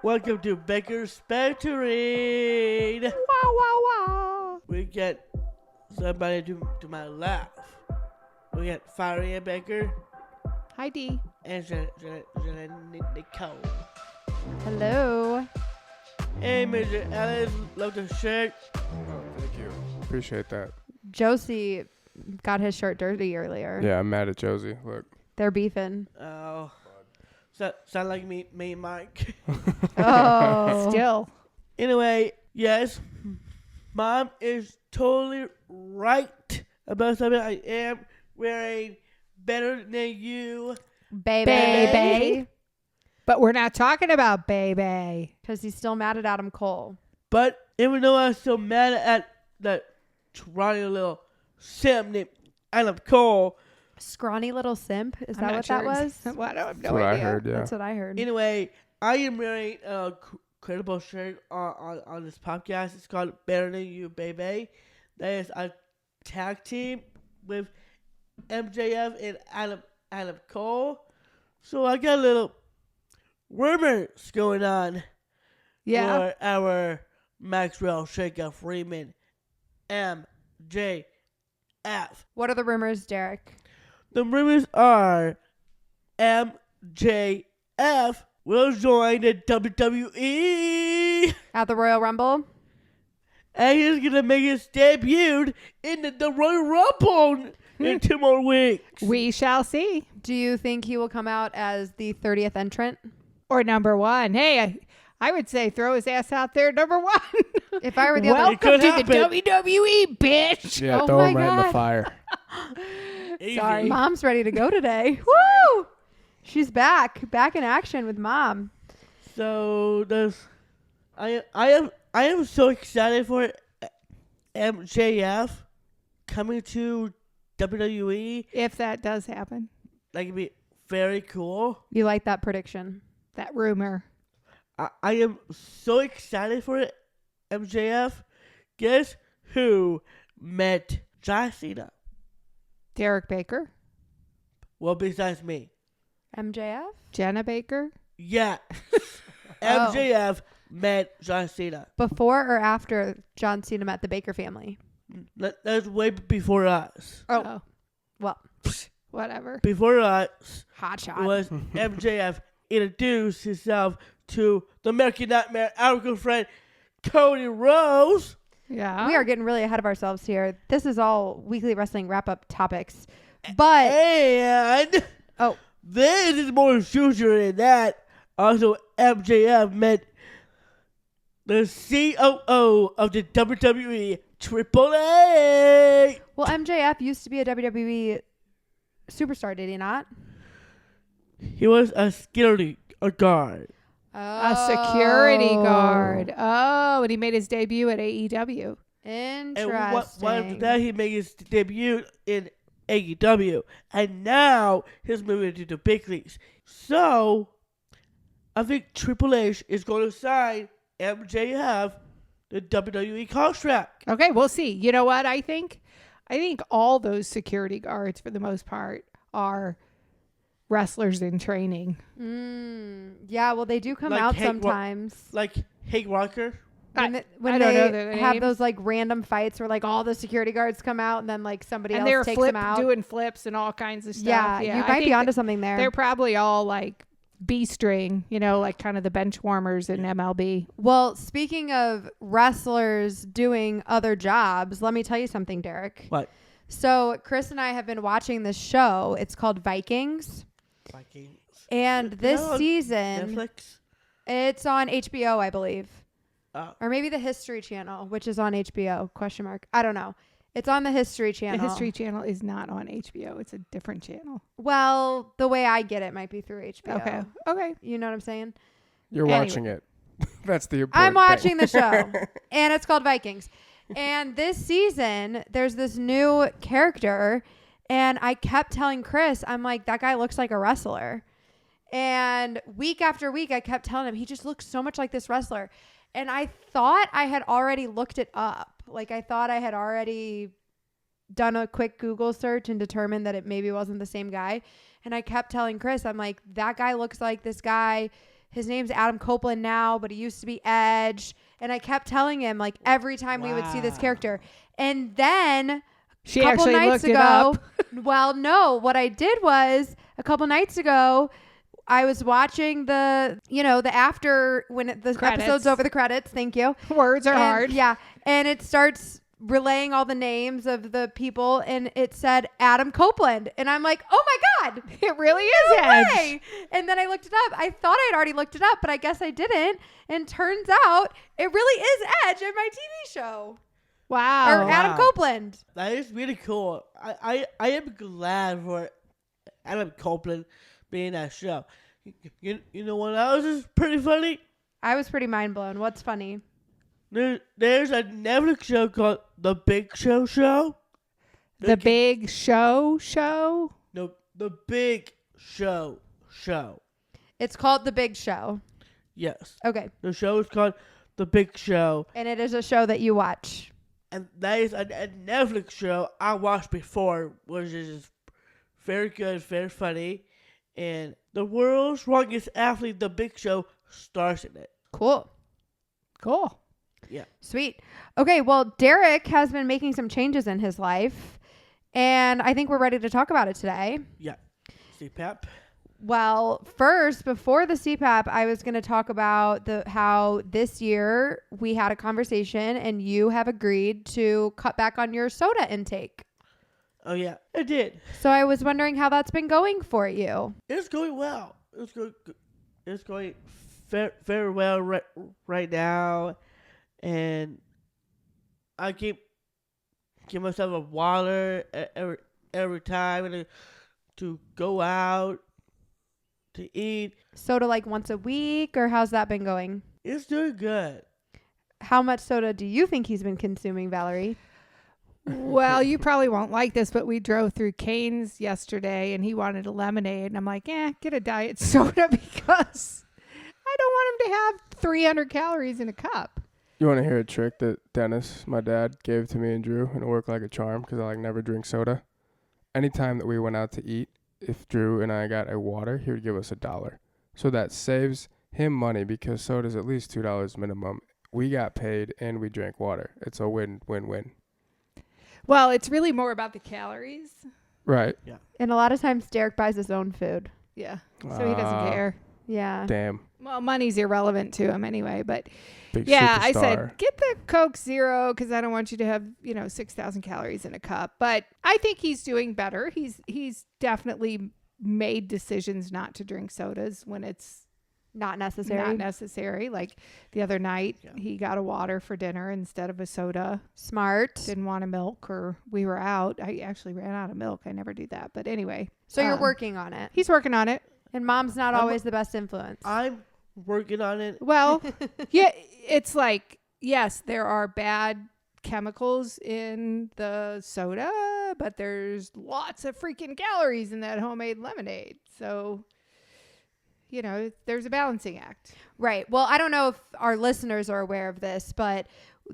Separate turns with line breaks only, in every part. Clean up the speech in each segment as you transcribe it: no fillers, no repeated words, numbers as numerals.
Welcome to Baker's Bantering.
Wow, wow, wow.
We get somebody to my left. We got Fiery and Baker
Hi, D.
and Nicole.
Hello.
Hey, Mr. Ellis, love the shirt.
Oh, thank you. Appreciate that.
Josie got his shirt dirty earlier.
Yeah, I'm mad at Josie. Look.
They're beefing.
Oh, sound like me and Mike.
Oh.
Still.
Anyway, yes, Mom is totally right about something. I am wearing better than you.
Baby.
But we're not talking about baby.
Because he's still mad at Adam Cole.
But even though I'm so mad at that scrawny little simp named Adam Cole,
Scrawny little simp? Is
I'm
that
not
what
sure.
that was?
Well, I have
That's
no
what I
idea.
heard, yeah.
That's what I heard.
anyway, I am wearing a credible shirt on this podcast. It's called Better Than You, Baby. That is a tag team with MJF and Adam Cole. So I got a little rumors going on
Yeah.
for our Maxwell Shaker Freeman MJF.
What are the rumors, Derek?
The rumors are MJF will join the WWE
At the Royal Rumble?
and he's going to make his debut in the Royal Rumble in 2 more weeks.
We shall see.
Do you think he will come out as the 30th entrant?
Or number one. Hey, I would say throw his ass out there, number one.
If I were the other...
Welcome
could
to
happen.
the WWE, bitch.
Yeah,
Oh
throw
my
him right in the
God.
fire.
Easy.
Sorry.
Mom's ready to go today. Woo! She's back in action with Mom.
So I am so excited for MJF coming to WWE.
If that does happen.
That could be very cool.
You like that prediction?
That rumor.
I am so excited for it. MJF. Guess who met John Cena?
Derek Baker.
Well, besides me.
MJF?
Jenna Baker.
Yeah. MJF met John Cena.
Before or after John Cena met the Baker family?
That's way before us.
Oh. Well,
Whatever.
Before us
hot shot.
was MJF introduced himself to the American Nightmare, our good friend Cody Rhodes.
Yeah.
We are getting really ahead of ourselves here. This is all weekly wrestling wrap-up topics. But,
And
oh,
this is more juicier than that. Also, MJF met the COO of the WWE, Triple A.
well, MJF used to be a WWE superstar, did he not?
He was a security guard.
A security guard. Oh, and he made his debut at AEW.
And
Interesting.
what after that, he made his debut in AEW. And now he's moving to the big leagues. So, I think Triple H is going to sign MJF the WWE contract.
Okay, we'll see. You know what I think? I think all those security guards, for the most part, are wrestlers in training.
Yeah, well, they do come
Like
out
Hank
sometimes.
Like Hank Walker.
When
I
they
don't know their
have
names.
those like random fights where like all the security guards come out and then like somebody
And
else
they're
takes them out.
doing flips and all kinds of stuff.
yeah, you
I
might be
think
onto something there.
They're probably all like B-string, like kind of the bench warmers in MLB.
Well, speaking of wrestlers doing other jobs, let me tell you something, Derek.
What?
So Chris and I have been watching this show. It's called Vikings.
Vikings.
And this
No,
season,
Netflix.
it's on HBO, I believe. Or
Oh.
maybe the History Channel, which is on HBO, ? I don't know. It's on the History Channel.
The History Channel is not on HBO. It's a different channel.
Well, the way I get it might be through HBO.
Okay.
You know what I'm saying?
You're
Anyway.
watching it. That's the important
I'm watching
thing.
the show, and it's called Vikings. And this season, there's this new character, and I kept telling Chris, I'm like, that guy looks like a wrestler. And week after week, I kept telling him, he just looks so much like this wrestler. And I thought I had already looked it up. Like, I thought I had already done a quick Google search and determined that it maybe wasn't the same guy. And I kept telling Chris, I'm like, that guy looks like this guy. his name's Adam Copeland now, but he used to be Edge. And I kept telling him, like, every time we would see this character. And then
She
a couple
actually
nights
looked it
ago,
up.
well, no, what I did was a couple nights ago, I was watching the after when the
Credits.
episode's over, the credits. Thank you.
Words are
And-
hard.
Yeah. And it starts relaying all the names of the people, and it said Adam Copeland. And I'm like, oh my God.
It really is
No
Edge.
way. And then I looked it up. I thought I'd already looked it up, but I guess I didn't. And turns out it really is Edge in my TV show.
Wow.
Or Adam Copeland.
That is really cool. I am glad for Adam Copeland being in that show. You know what else is pretty funny?
I was pretty mind blown. What's funny?
There's a Netflix show called The Big Show Show.
The Big Show Show?
No, The Big Show Show.
It's called The Big Show.
Yes.
Okay.
The show is called The Big Show.
And it is a show that you watch.
And that is a Netflix show I watched before, which is very good, very funny. And the world's strongest athlete, The Big Show, stars in it.
Cool.
Cool.
Yeah.
Sweet. Okay, well, Derek has been making some changes in his life, and I think we're ready to talk about it today.
Yeah. CPAP.
Well, first, before the CPAP, I was going to talk about how this year we had a conversation and you have agreed to cut back on your soda intake.
Oh, yeah. I did.
So I was wondering how that's been going for you.
It's going well. It's going very well right now. And I give myself a water every time to go out to eat.
Soda like once a week, or how's that been going?
It's doing good.
How much soda do you think he's been consuming, Valerie?
Well, you probably won't like this, but we drove through Cane's yesterday and he wanted a lemonade. And I'm like, get a diet soda because I don't want him to have 300 calories in a cup.
You want to hear a trick that Dennis, my dad, gave to me and Drew, and it worked like a charm because I never drink soda. Anytime that we went out to eat, if Drew and I got a water, he would give us $1. So that saves him money because soda's at least $2 minimum. We got paid and we drank water. It's a win-win-win.
Well, it's really more about the calories.
Right.
Yeah.
And a lot of times Derek buys his own food.
Yeah. So he doesn't care.
Yeah.
Damn.
Well, money's irrelevant to him anyway, but
Big
yeah,
superstar.
I said, get the Coke Zero because I don't want you to have, 6,000 calories in a cup. But I think he's doing better. He's definitely made decisions not to drink sodas when it's
Not necessary.
Like the other night, he got a water for dinner instead of a soda.
Smart.
Didn't want a milk, or we were out. I actually ran out of milk. I never do that. But anyway.
So you're working on it.
He's working on it.
And mom's not
I'm-
always the best influence.
I'm working on it.
Well, yeah, it's like, yes, there are bad chemicals in the soda, but there's lots of freaking calories in that homemade lemonade. So, there's a balancing act.
Right. Well, I don't know if our listeners are aware of this, but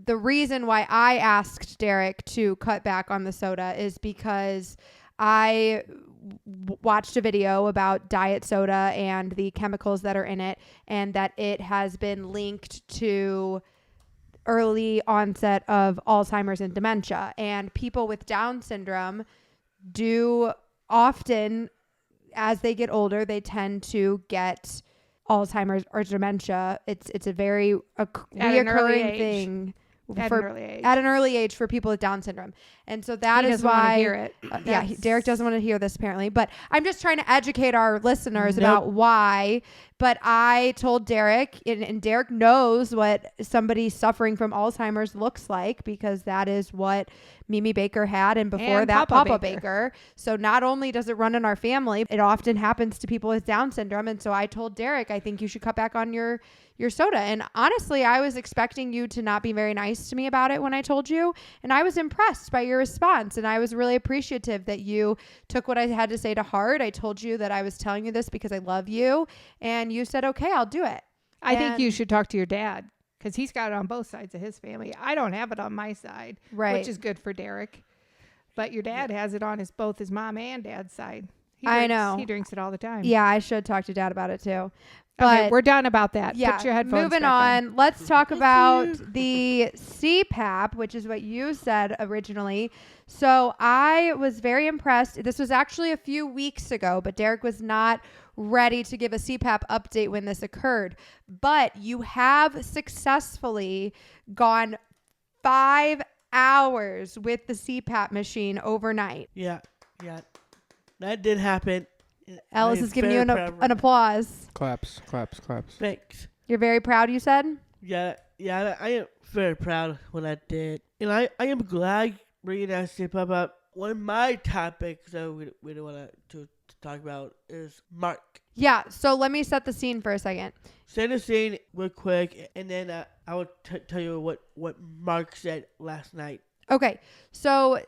the reason why I asked Derek to cut back on the soda is because I watched a video about diet soda and the chemicals that are in it, and that it has been linked to early onset of Alzheimer's and dementia. And people with Down syndrome do often, as they get older, they tend to get Alzheimer's or dementia. It's a very reoccurring thing
At an early age.
at an early age for people with Down syndrome. And so that
He
is
doesn't wanna
why
hear it.
Derek doesn't want to hear this apparently, but I'm just trying to educate our listeners
Nope.
about why. But I told Derek, and Derek knows what somebody suffering from Alzheimer's looks like, because that is what Mimi Baker had, and before
And
that
Papa
Papa
Baker.
Baker. So not only does it run in our family, it often happens to people with Down syndrome. And so I told Derek, I think you should cut back on your soda. And honestly, I was expecting you to not be very nice to me about it when I told you. And I was impressed by your response. And I was really appreciative that you took what I had to say to heart. I told you that I was telling you this because I love you. And you said, okay, I'll do it.
I think
And-
you should talk to your dad because he's got it on both sides of his family. I don't have it on my side,
Right.
which is good for Derek. But your dad has it on both his mom and dad's side.
I know.
He drinks it all the time.
Yeah, I should talk to Dad about it too.
Okay,
But
we're done about that.
yeah,
Put your headphones
moving
back
on. Let's talk about the CPAP, which is what you said originally. So I was very impressed. This was actually a few weeks ago, but Derek was not ready to give a CPAP update when this occurred. But you have successfully gone 5 hours with the CPAP machine overnight.
Yeah. That did happen.
Ellis
I am
is giving you
very proud of
an
her.
applause.
Claps.
Thanks.
You're very proud, you said?
Yeah, I am very proud when I did. And I am glad bringing that step up. One of my topics that we don't want to talk about is Mark.
Yeah, so let me set the scene for a second.
Set the scene real quick, and then I will tell you what Mark said last night.
Okay, so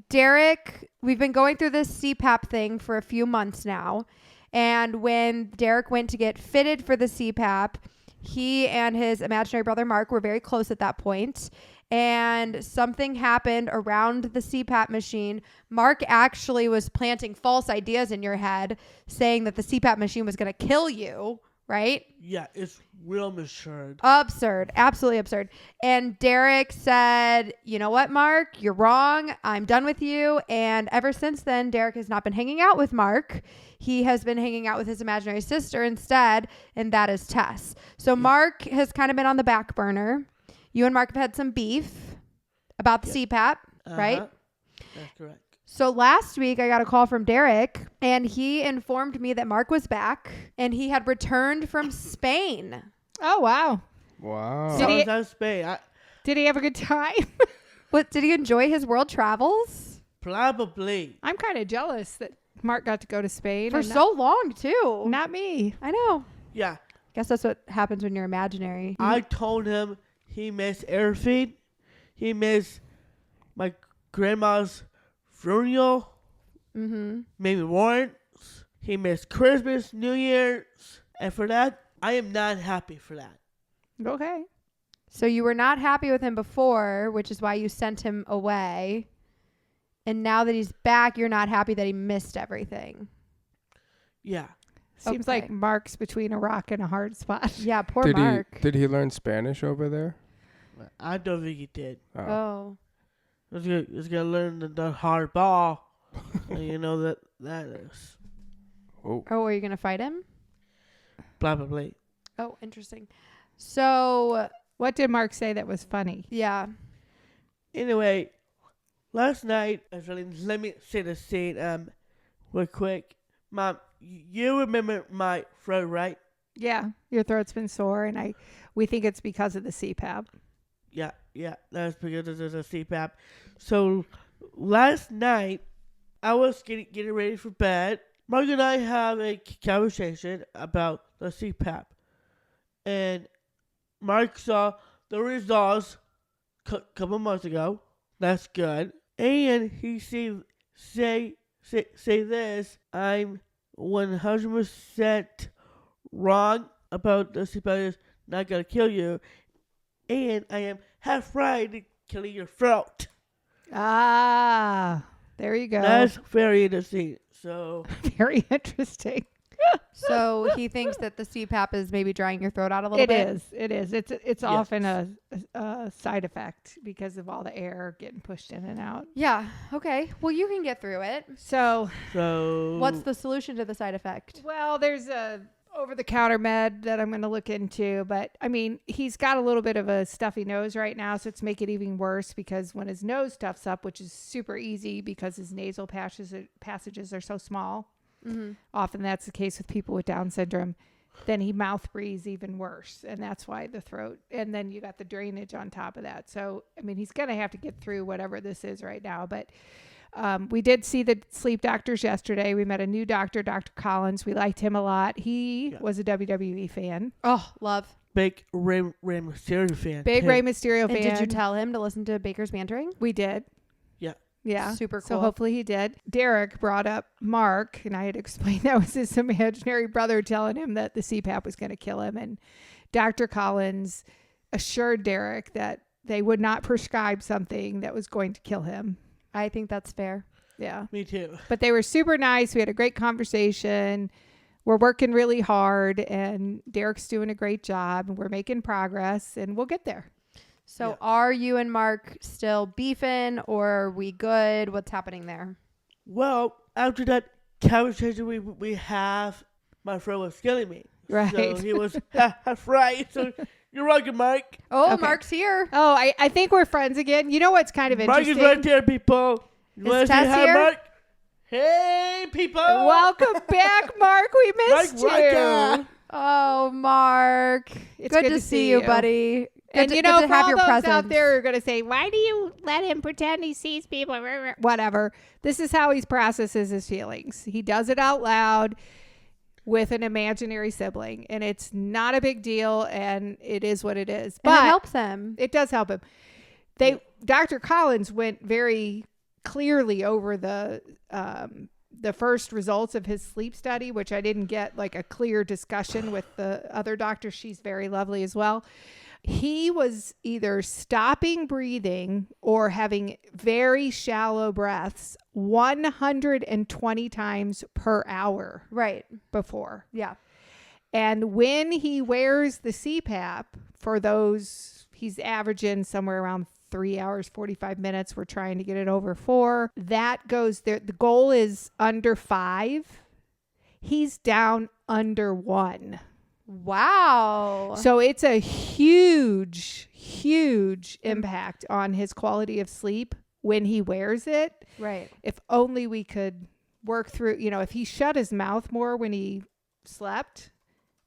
Derek, we've been going through this CPAP thing for a few months now. And when Derek went to get fitted for the CPAP, he and his imaginary brother Mark were very close at that point. And something happened around the CPAP machine. Mark actually was planting false ideas in your head, saying that the CPAP machine was going to kill you, right?
Yeah, it's real absurd.
Absurd. Absolutely absurd. And Derek said, you know what, Mark? You're wrong. I'm done with you. And ever since then, Derek has not been hanging out with Mark. He has been hanging out with his imaginary sister instead, and that is Tess. So Mark has kind of been on the back burner. You and Mark have had some beef about the CPAP, right?
That's correct.
So last week I got a call from Derek, and he informed me that Mark was back and he had returned from Spain.
Oh, wow.
Wow.
Did he-
I was in Spain.
Did he have a good time?
What, did he enjoy his world travels?
Probably.
I'm kind of jealous that Mark got to go to Spain.
For
and
so long, too.
not me.
I know.
Yeah.
Guess that's what happens when you're imaginary.
I told him he missed everything. He missed my grandma's funeral.
Mm-hmm.
Maybe warrants. He missed Christmas, New Year's. And for that, I am not happy for that.
Okay.
So you were not happy with him before, which is why you sent him away. And now that he's back, you're not happy that he missed everything.
Yeah.
Seems
Okay.
like Mark's between a rock and a hard spot.
Yeah, poor
Did
Mark.
he learn Spanish over there?
I don't think he did.
Oh.
He's gonna learn the hard ball. And you know that is.
Oh.
Oh, are you going to fight him?
Probably.
Oh, interesting. So,
What did Mark say that was funny?
yeah.
Anyway, last night, let me say the scene real quick. Mom, you remember my throat, right?
Yeah, your throat's been sore, and we think it's because of the CPAP.
Yeah, that's because of the CPAP. So last night, I was getting ready for bed. Mark and I have a conversation about the CPAP, and Mark saw the results couple months ago. That's good. And he say this. I'm 100% wrong about the CPAP is not gonna kill you, and I am half right in killing your throat.
Ah, there you go.
That's very interesting. So
very interesting.
So he thinks that the CPAP is maybe drying your throat out a little bit.
It is. It's often a side effect because of all the air getting pushed in and out.
Yeah. Okay. Well, you can get through it.
So
What's the solution to the side effect?
well, there's a over-the-counter med that I'm going to look into, but I mean, he's got a little bit of a stuffy nose right now, so it's make it even worse because when his nose stuffs up, which is super easy because his nasal passages are so small,
Mm-hmm.
often that's the case with people with Down syndrome, then he mouth breathes even worse, and that's why the throat, and then you got the drainage on top of that. So, I mean, he's going to have to get through whatever this is right now, but we did see the sleep doctors yesterday. We met a new doctor, Dr. Collins. We liked him a lot. He was a WWE fan.
Oh, love.
big Rey Mysterio fan.
Big
too.
Rey Mysterio fan.
And did you tell him to listen to Baker's Bantering?
We did.
Yeah.
Yeah.
Super
So
cool.
hopefully he did. Derek brought up Mark, and I had explained that was his imaginary brother telling him that the CPAP was going to kill him. And Dr. Collins assured Derek that they would not prescribe something that was going to kill him.
I think that's fair.
Yeah.
Me too.
But they were super nice. We had a great conversation. we're working really hard, and Derek's doing a great job, and we're making progress, and we'll get there.
So are you and Mark still beefing, or are we good? What's happening there?
Well, after that conversation we have, my friend was killing me.
Right.
So he was half right. So you're welcome, Mike.
Oh,
Okay.
Mark's here.
Oh, I think we're friends again. You know what's kind of
Mark
interesting?
is right there, people. You
Is
wanna say
Tess
hi,
here?
Mark? Hey, people.
Welcome back, Mark. We missed
Mark
you.
Rucker.
Oh, Mark.
It's
good to see you, buddy.
And
Good
you
to-
know,
good to
for
have
all
your
those
presence.
out there who are going to say, why do you let him pretend he sees people? Whatever. This is how he processes his feelings. He does it out loud with an imaginary sibling. And it's not a big deal. And it is what it is.
And
But
it helps him.
it does help him. Dr. Collins went very clearly over the first results of his sleep study, which I didn't get like a clear discussion with the other doctor. She's very lovely as well. He was either stopping breathing or having very shallow breaths 120 times per hour
Right.
before.
Yeah.
And when he wears the CPAP for those, he's averaging somewhere around 3 hours, 45 minutes. We're trying to get it over 4. That goes there. The goal is under 5. He's down under 1.
Wow.
So it's a huge impact on his quality of sleep when he wears it.
Right.
If only we could work through, if he shut his mouth more when he slept,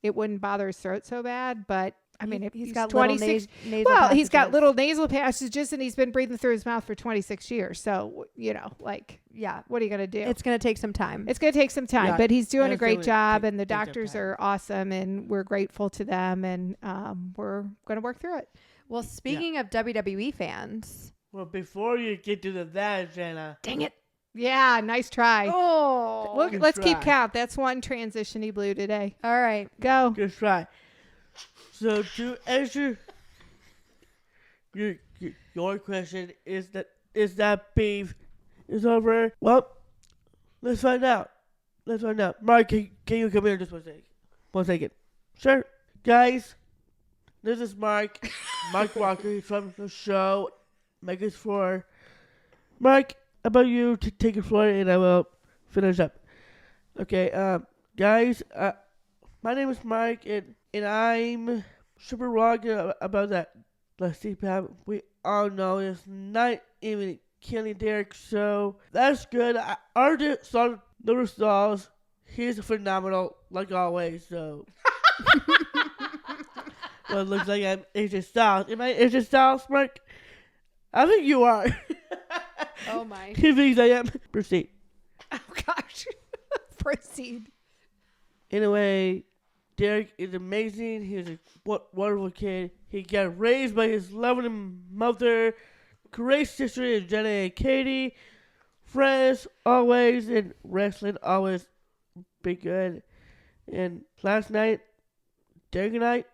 it wouldn't bother his throat so bad. But I mean, if
he's
he's
got
26,
nasal
well, he's got
passages.
little nasal passages and he's been breathing through his mouth for 26 years. So,
Yeah.
what are you going to do?
It's going to take some time.
It's going to take some time,
Yeah,
but he's doing a
it's
great
gonna
job,
take-
and the
take some
doctors
time.
are awesome, and we're grateful to them, and we're going to work through it.
Well, speaking of WWE fans.
Well, before you get to that, Jenna.
Dang it.
Yeah, nice try.
Oh.
Look,
good
let's keep
try.
count. That's one transition he blew today.
All right.
Go.
Good try. So to answer your question, is that beef is over? Well, let's find out. Mark, can you come here just 1 second? 1 second. Sure. Guys, this is Mark. Mark Walker. He's from the show Make It For. Mark, how about you take it for it and I will finish up. Okay, guys, my name is Mark and I'm super wrong about that. Let's see, Pam. We all know it's not even killing Derek, so that's good. I already saw the results. He's phenomenal, like always, so. Well, it looks like I'm AJ Styles. Am I AJ Styles, Mark? I think you are.
Oh, my.
He thinks I am. Proceed.
Oh, gosh. Proceed.
Anyway, Derek is amazing. He's a wonderful kid. He got raised by his loving mother, great sister and Jenna and Katie. Friends always, and wrestling always be good. And last night, Derek and I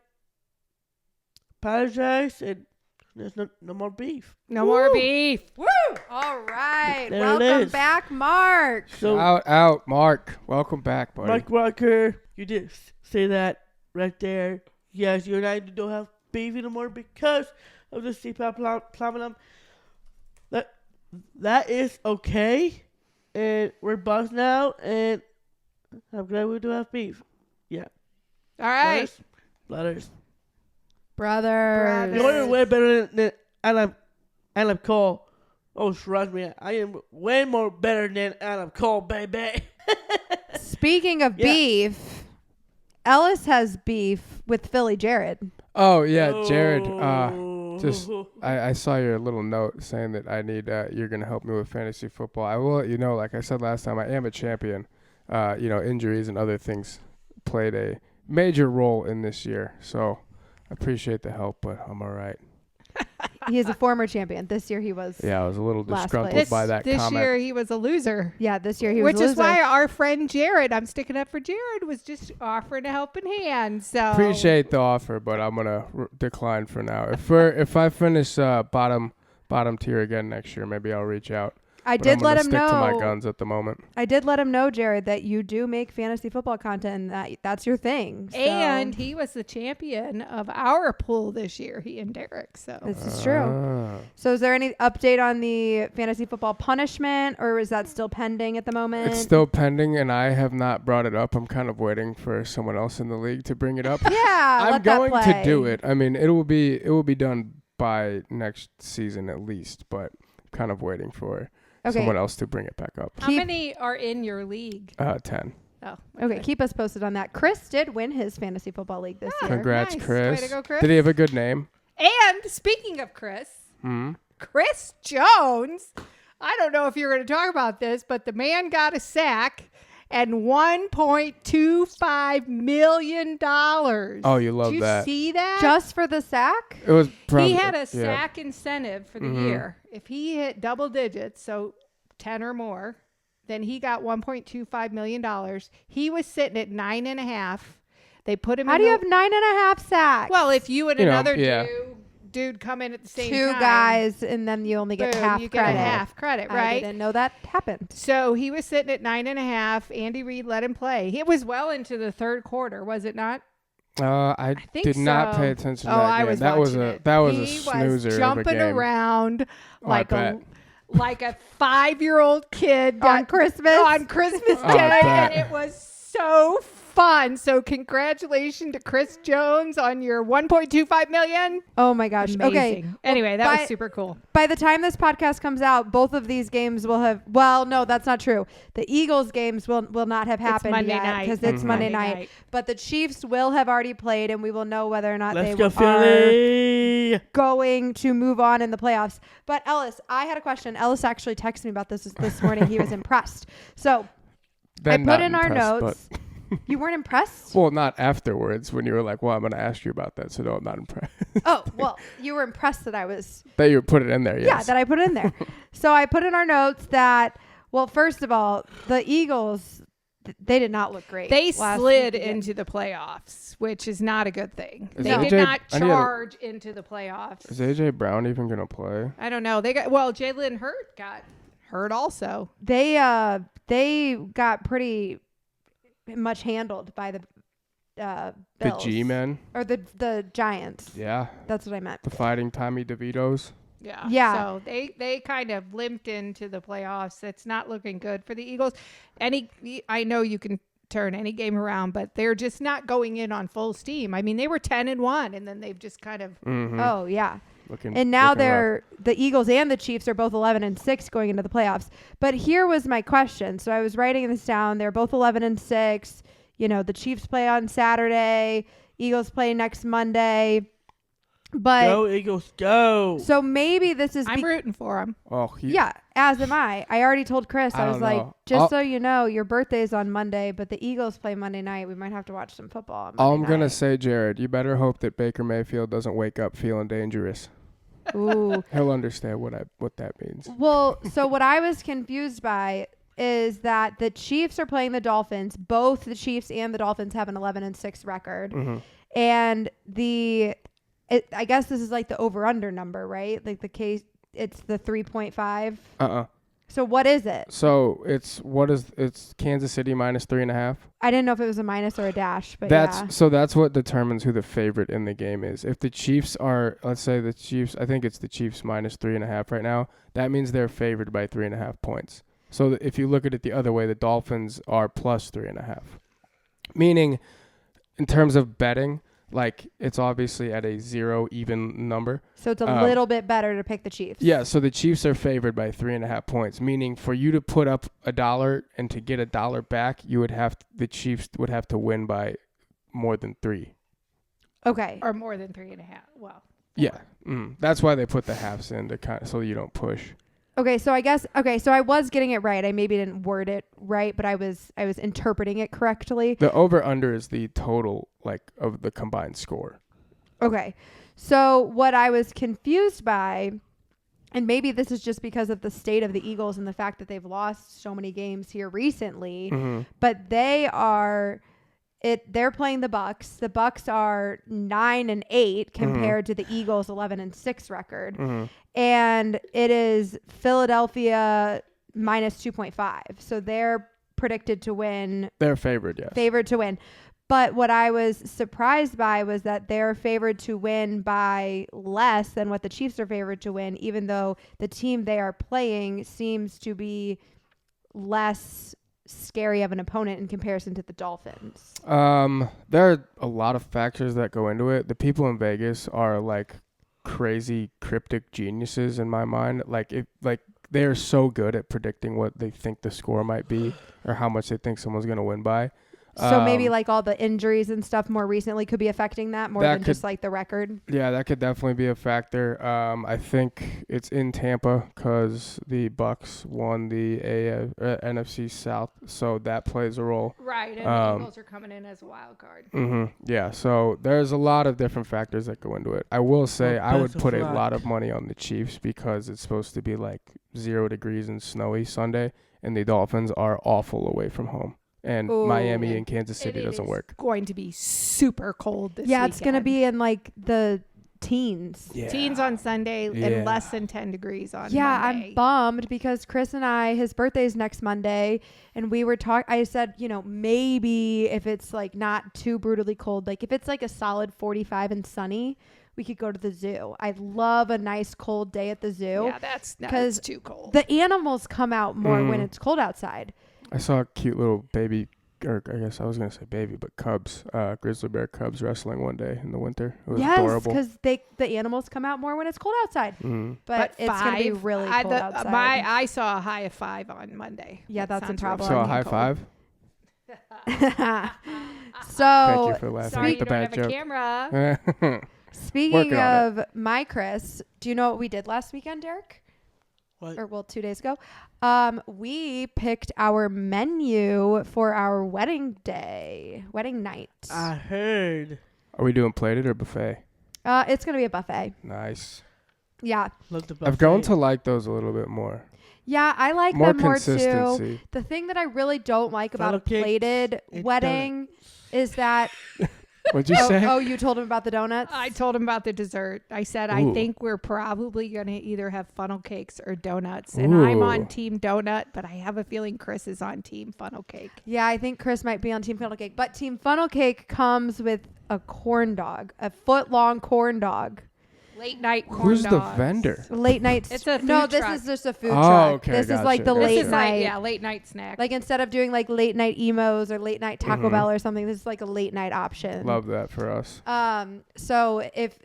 apologized, and there's no more beef.
No more beef.
Woo! All right.
There it
Welcome
is.
back, Mark.
So,
Out, Mark. Welcome back, buddy.
Mike Walker, you did say that right there. Yes, you and I don't have beef anymore because of the CPAP problem. That is okay, and we're boss now, and I'm glad we do have beef. Yeah.
All right.
Brothers.
Brothers.
You're way better than Adam Cole. Oh, trust me, I am way more better than Adam Cole, baby.
Speaking of
Yeah.
beef, Ellis has beef with Philly Jared.
Oh yeah, Jared.
Oh.
Just I saw your little note saying that I need you're gonna help me with fantasy football. I will let you know, like I said last time, I am a champion. Injuries and other things played a major role in this year. So I appreciate the help, but I'm all right.
He is a former champion. This year he was.
Yeah, I was a little
Last
disgruntled
place.
by that
This
comment.
year he was a loser.
Yeah, this year he was
Which
a
is
loser.
why our friend Jared, I'm sticking up for Jared, was just offering a helping hand. So
Appreciate the offer, but I'm gonna decline for now. If I finish bottom tier again next year, maybe I'll reach out.
I
But
did
I'm gonna
let him
stick to my
know.
guns at the moment.
I did let him know, Jared, that you do make fantasy football content and that's your thing. So
And he was the champion of our pool this year, he and Derek. So
this is true. So is there any update on the fantasy football punishment, or is that still pending at the moment?
It's still pending, and I have not brought it up. I'm kind of waiting for someone else in the league to bring it up.
Yeah,
I'm
let that
going to
play.
do it. I mean, it will be done by next season at least, but I'm kind of waiting for someone else to bring it back up.
how many are in your league?
10.
Oh,
Okay, keep us posted on that. Chris did win his fantasy football league this year.
Congrats,
nice.
Chris.
Way to go, Chris.
Did he have a good name?
And speaking of Chris, Chris Jones, I don't know if you're going to talk about this, but the man got a sack and $1.25 million.
Oh, you love
Did you
that.
see that?
Just for the sack?
It was probably,
He had a sack incentive for the year. If he hit double digits, so 10 or more, then he got $1.25 million. He was sitting at 9.5. They put him
How
in
do you
the-
have 9.5 sacks?
Well, if you and
You know,
another
yeah.
dude come in at the same
two
time,
guys, and then you only get
boom,
half
you
credit.
get a half credit,
I
right?
didn't know that happened.
So he was sitting at 9.5. Andy Reid let him play. It was well into the third quarter, was it not?
I
think
did not
so.
pay attention to
Oh,
that
I
game.
was
That was
watching
a
it.
that was
He
a snoozer
was
of a
jumping
game.
around
Oh, I
like
bet.
like a 5-year-old kid
On Christmas?
on Christmas
Oh, I
Day,
bet.
and it was so fun. So congratulations to Chris Jones on your $1.25 million.
Oh my gosh.
Amazing.
Okay.
Anyway, that
by-
was super cool.
By the time this podcast comes out, both of these games will have. Well, no, that's not true. The Eagles games will not have happened
Monday
yet
night.
because it's
Mhm.
Monday
Monday
night.
night.
But the Chiefs will have already played, and we will know whether or not
Let's
they
go
are
Philly.
going to move on in the playoffs. But Ellis, I had a question. Ellis actually texted me about this morning. He was impressed. So
Then
I
not
put in our
impressed,
notes.
but-
You weren't impressed?
Well, not afterwards when you were like, "Well, I'm going to ask you about that," so no, I'm not impressed.
Oh, well, you were impressed that I was.
That you put it in there,
Yeah,
yes.
that I put in there. So I put in our notes that, well, first of all, the Eagles, they did not look great.
They
last
slid
weekend.
into the playoffs, which is not a good thing.
Is
They
AJ
did not
I need to-
charge into the playoffs.
Is AJ Brown even going to play?
I don't know. Jalen Hurt got hurt also.
They got pretty much handled by the
The
Bills.
G-men?
Or the Giants.
Yeah.
That's what I meant.
The Fighting Tommy DeVitos?
Yeah. So they kind of limped into the playoffs. It's not looking good for the Eagles. I know you can turn any game around, but they're just not going in on full steam. I mean, they were 10-1, and then they've just kind of
Oh, yeah.
Looking,
And now
looking rough.
the Eagles and the Chiefs are both 11-6 going into the playoffs. But here was my question. So I was writing this down. They're both 11-6. You know, the Chiefs play on Saturday. Eagles play next Monday. But
Go Eagles, go.
so maybe this is
I'm rooting for them.
Oh,
yeah, as am I. I already told Chris.
I
I was
don't
like,
know.
just so you know, your birthday's on Monday, but the Eagles play Monday night. We might have to watch some football on
All I'm
Monday
going to
night.
say, Jared, you better hope that Baker Mayfield doesn't wake up feeling dangerous.
Ooh.
He'll understand what that means.
Well, so what I was confused by is that the Chiefs are playing the Dolphins. Both the Chiefs and the Dolphins have an 11-6 record.
Mm-hmm.
And I guess this is like the over-under number, right? Like the case, it's the 3.5. So what is it?
So it's Kansas City minus 3.5.
I didn't know if it was a minus or a dash, but yeah.
That's what determines who the favorite in the game is. If the Chiefs are, let's say the Chiefs, I think it's the Chiefs minus 3.5 right now. That means they're favored by 3.5 points. So if you look at it the other way, the Dolphins are plus 3.5. Meaning, in terms of betting, like it's obviously at a zero even number.
So it's a little bit better to pick the Chiefs.
Yeah, so the Chiefs are favored by 3.5 points, meaning for you to put up $1 and to get $1 back, the Chiefs would have to win by more than 3.
Okay.
Or more than 3.5. Well.
Yeah, that's why they put the halves in to so you don't push.
Okay, so I was getting it right. I maybe didn't word it right, but I was interpreting it correctly.
The over under is the total of the combined score.
Okay. So what I was confused by, and maybe this is just because of the state of the Eagles and the fact that they've lost so many games here recently, but they're playing the Bucks. The Bucks are 9-8 compared to the Eagles 11-6 record. And it is Philadelphia minus 2.5. So they're predicted to win.
They're favored, yes.
Favored to win. But what I was surprised by was that they're favored to win by less than what the Chiefs are favored to win, even though the team they are playing seems to be less scary of an opponent in comparison to the Dolphins.
There are a lot of factors that go into it. The people in Vegas are like crazy cryptic geniuses in my mind. They are so good at predicting what they think the score might be or how much they think someone's going to win by.
So maybe like all the injuries and stuff more recently could be affecting that more than just like the record.
Yeah, that could definitely be a factor. I think it's in Tampa because the Bucks won the NFC South, so that plays a role.
Right, and the Eagles are coming in as a wild card.
Yeah, so there's a lot of different factors that go into it. I will say I would put a lot of money on the Chiefs because it's supposed to be like 0 degrees and snowy Sunday, and the Dolphins are awful away from home. And Miami and Kansas City doesn't work.
It's going to be super cold this
Yeah,
weekend.
it's going to be in like the teens.
Yeah.
Teens on Sunday and less than 10 degrees on Monday.
I'm bummed because Chris and I, his birthday's next Monday, and we were I said, maybe if it's like not too brutally cold, like if it's like a solid 45 and sunny, we could go to the zoo. I love a nice cold day at the zoo.
Yeah, that's too cold.
The animals come out more when it's cold outside.
I saw a cute little baby, or I guess I was going to say baby, but cubs, grizzly bear cubs wrestling one day in the winter. It was adorable.
Yes, because the animals come out more when it's cold outside. But it's going to be really cold outside.
I saw a high of 5 on Monday.
Yeah, that's a problem.
So a high five?
So,
thank you for laughing
sorry,
at the bad joke.
Camera.
Speaking of my Chris, do you know what we did last weekend, Derek?
What?
2 days ago. We picked our menu for our wedding night.
I heard.
Are we doing plated or buffet?
It's going to be a buffet.
Nice.
Yeah.
I've grown to like those a little bit more.
Yeah, I like
More
them more too.
consistency.
The thing that I really don't like about a
Funnel
plated wedding is that...
What'd you say?
Oh, you told him about the donuts?
I told him about the dessert. I said, I think we're probably going to either have funnel cakes or donuts. And I'm on team donut, but I have a feeling Chris is on team funnel cake.
Yeah, I think Chris might be on team funnel cake. But team funnel cake comes with a corn dog, a foot-long corn dog.
Late night corn
Who's
dogs.
the vendor?
Late night.
It's a food
No, this
truck.
is just a food
Oh,
truck.
okay,
This is like the
gotcha.
late
This is
night.
like, late night snack.
Like instead of doing like late night emos or late night Taco Bell or something, this is like a late night option.
Love that for us.
So if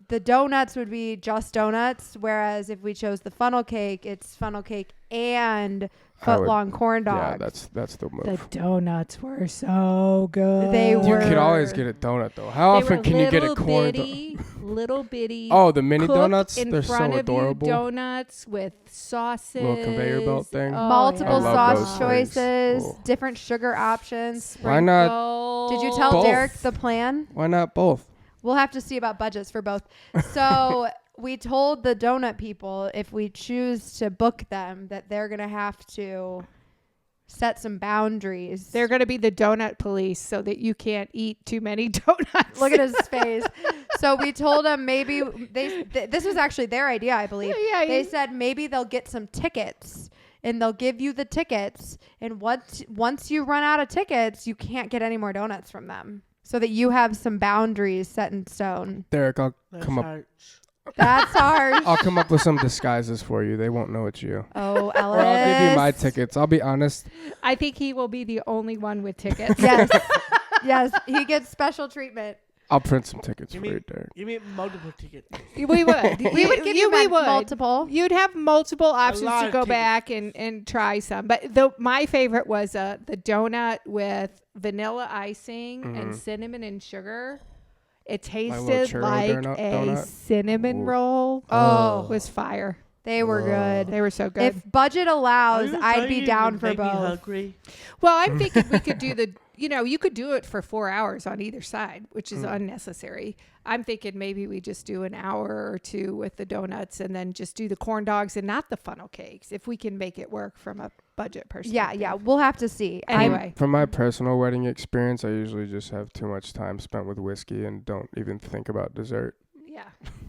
the donuts would be just donuts, whereas if we chose the funnel cake, it's funnel cake and foot-long corn dogs.
Yeah, that's the move.
the donuts were so good.
They
You
were-
could always get a donut though. How
They
often
were
can you get a
little
corn
bitty, little bitty.
Oh, the mini
cooked
donuts?
in
They're
front
so
of you,
adorable.
donuts with sauces.
Little conveyor belt thing.
Multiple
I love
sauce
those
choices,
things. Cool.
different sugar options.
Why not
Did you tell
Both.
Derek the plan?
Why not both?
We'll have to see about budgets for both. So we told the donut people if we choose to book them that they're going to have to set some boundaries.
They're going to be the donut police so that you can't eat too many donuts.
Look at his face. So we told them maybe this was actually their idea, I believe.
Yeah,
They said maybe they'll get some tickets and they'll give you the tickets. And once you run out of tickets, you can't get any more donuts from them. So that you have some boundaries set in stone.
Derek, I'll
That's
come up.
harsh.
That's harsh.
I'll come up with some disguises for you. They won't know it's you.
Oh, Ellis.
Or I'll give you my tickets. I'll be honest.
I think he will be the only one with tickets.
Yes. Yes. He gets special treatment.
I'll print some tickets
You
for you, Derek.
You mean multiple tickets?
We would.
We would give you
we would.
multiple.
You'd have multiple options
lot
to
of
go
tickets.
back and try some. But my favorite was the donut with vanilla icing and cinnamon and sugar. It
little
tasted
churro
like a
donut?
cinnamon
Ooh.
roll.
Oh.
It was fire.
They were good.
They were so good.
If budget allows,
Are you
I'd
telling
be
me
down
you
for
make me
both.
hungry?
Well, I'm thinking we could do you could do it for 4 hours on either side, which is unnecessary. I'm thinking maybe we just do an hour or two with the donuts and then just do the corn dogs and not the funnel cakes if we can make it work from a budget perspective.
Yeah. We'll have to see.
Anyway.
From my personal wedding experience, I usually just have too much time spent with whiskey and don't even think about dessert.
Yeah.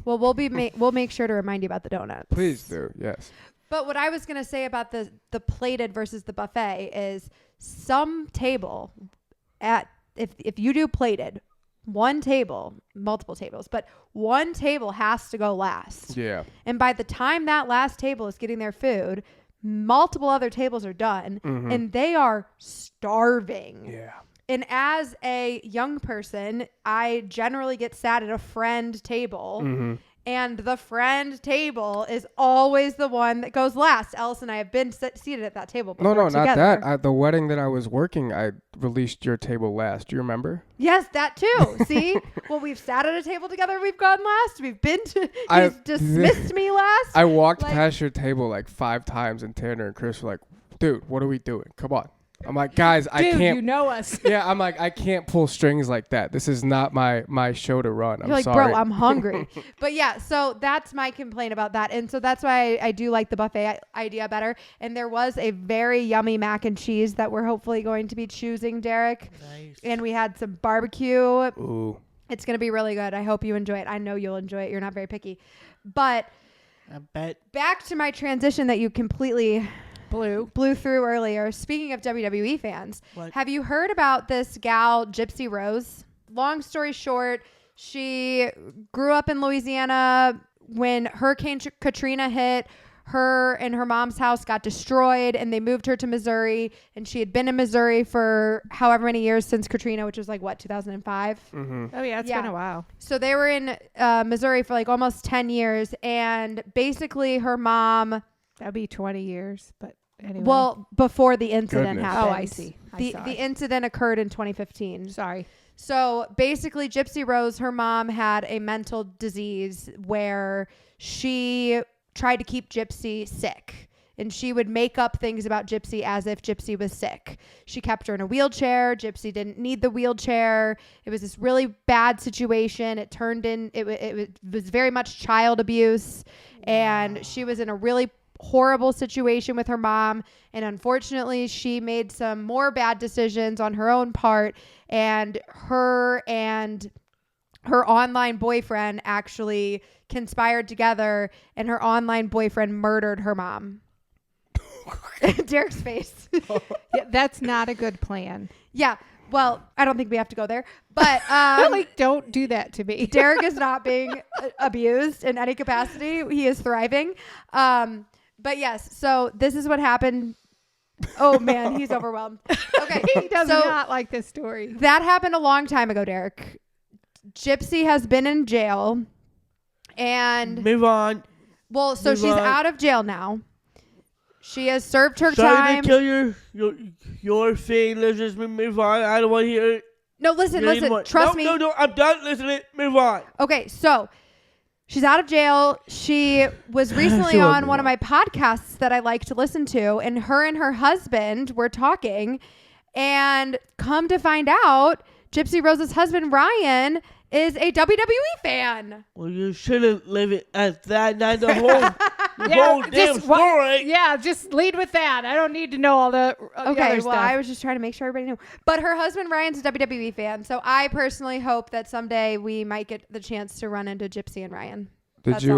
Well, we'll make sure to remind you about the donuts.
Please do. Yes.
But what I was going to say about the plated versus the buffet is some table if you do plated, one table, multiple tables, but one table has to go last.
Yeah.
And by the time that last table is getting their food, multiple other tables are done and they are starving.
Yeah.
And as a young person, I generally get sat at a friend table. And the friend table is always the one that goes last. Alice and I have been seated at that table before.
No,
together.
not that. The wedding that I was working, I released your table last. Do you remember?
Yes, that too. See? Well, we've sat at a table together. We've gone last. We've been to... He's dismissed me last.
I walked past your table like 5 times, and Tanner and Chris were like, dude, what are we doing? Come on. I'm like, guys, I can't.
You know us.
Yeah, I'm like, I can't pull strings like that. This is not my show to run.
You're like,
sorry.
bro, I'm hungry. But yeah, so that's my complaint about that. And so that's why I do like the buffet idea better. And there was a very yummy mac and cheese that we're hopefully going to be choosing, Derek.
Nice.
And we had some barbecue.
Ooh.
It's going to be really good. I hope you enjoy it. I know you'll enjoy it. You're not very picky. But
I bet.
back to my transition that you completely... blew through earlier. Speaking of WWE fans, have you heard about this gal, Gypsy Rose? Long story short, she grew up in Louisiana when Hurricane Katrina hit. Her and her mom's house got destroyed and they moved her to Missouri, and she had been in Missouri for however many years since Katrina, which was like 2005.
Oh yeah, it's been a while.
So they were in Missouri for like almost 10 years, and basically her mom...
That'd be 20 years, but anyway.
Well, before the incident
Goodness.
happened.
Oh, I see.
The incident occurred in 2015.
Sorry.
So basically, Gypsy Rose, her mom had a mental disease where she tried to keep Gypsy sick. And she would make up things about Gypsy as if Gypsy was sick. She kept her in a wheelchair. Gypsy didn't need the wheelchair. It was this really bad situation. It was very much child abuse. And she was in a really horrible situation with her mom, and unfortunately she made some more bad decisions on her own part, and her online boyfriend actually conspired together, and her online boyfriend murdered her mom. Derek's face.
Yeah, that's not a good plan.
Yeah, well, I don't think we have to go there, but
don't do that to me.
Derek is not being abused in any capacity. He is thriving. But yes, so this is what happened. Oh man, he's overwhelmed. Okay.
He does not like this story.
That happened a long time ago, Derek. Gypsy has been in jail, and
Move on.
well, so
Move
she's
on.
out of jail now. She has served her
Sorry
time.
to kill your thing. Let's just move on. I don't want to hear it.
No, listen.
Anymore.
Trust me.
No, I'm done listening. Move on.
Okay, so she's out of jail. She was recently on one of my podcasts that I like to listen to, and her husband were talking, and come to find out, Gypsy Rose's husband, Ryan, is a WWE fan.
Well, you shouldn't leave it at that. Not the whole damn story.
Just lead with that. I don't need to know all the
Okay,
other
well,
stuff.
I was just trying to make sure everybody knew. But her husband, Ryan's a WWE fan, so I personally hope that someday we might get the chance to run into Gypsy and Ryan.
Did you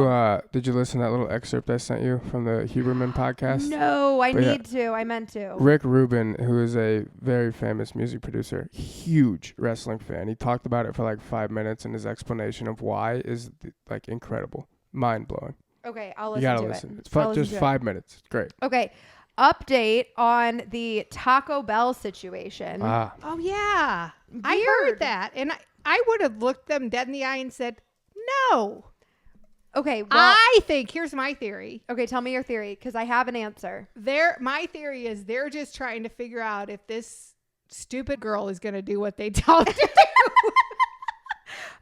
listen to that little excerpt I sent you from the Huberman podcast?
No, I need to. I meant to.
Rick Rubin, who is a very famous music producer, huge wrestling fan. He talked about it for like 5 minutes, and his explanation of why is like incredible, mind blowing.
Okay, I'll
You
listen
gotta
to
listen.
it.
It's just 5 minutes. It's great.
Okay, update on the Taco Bell situation.
Oh yeah, I
Weird.
heard that, and I would have looked them dead in the eye and said no.
Okay, well,
I think here's my theory.
okay, tell me your theory, because I have an answer.
My theory is they're just trying to figure out if this stupid girl is going to do what they tell her to do.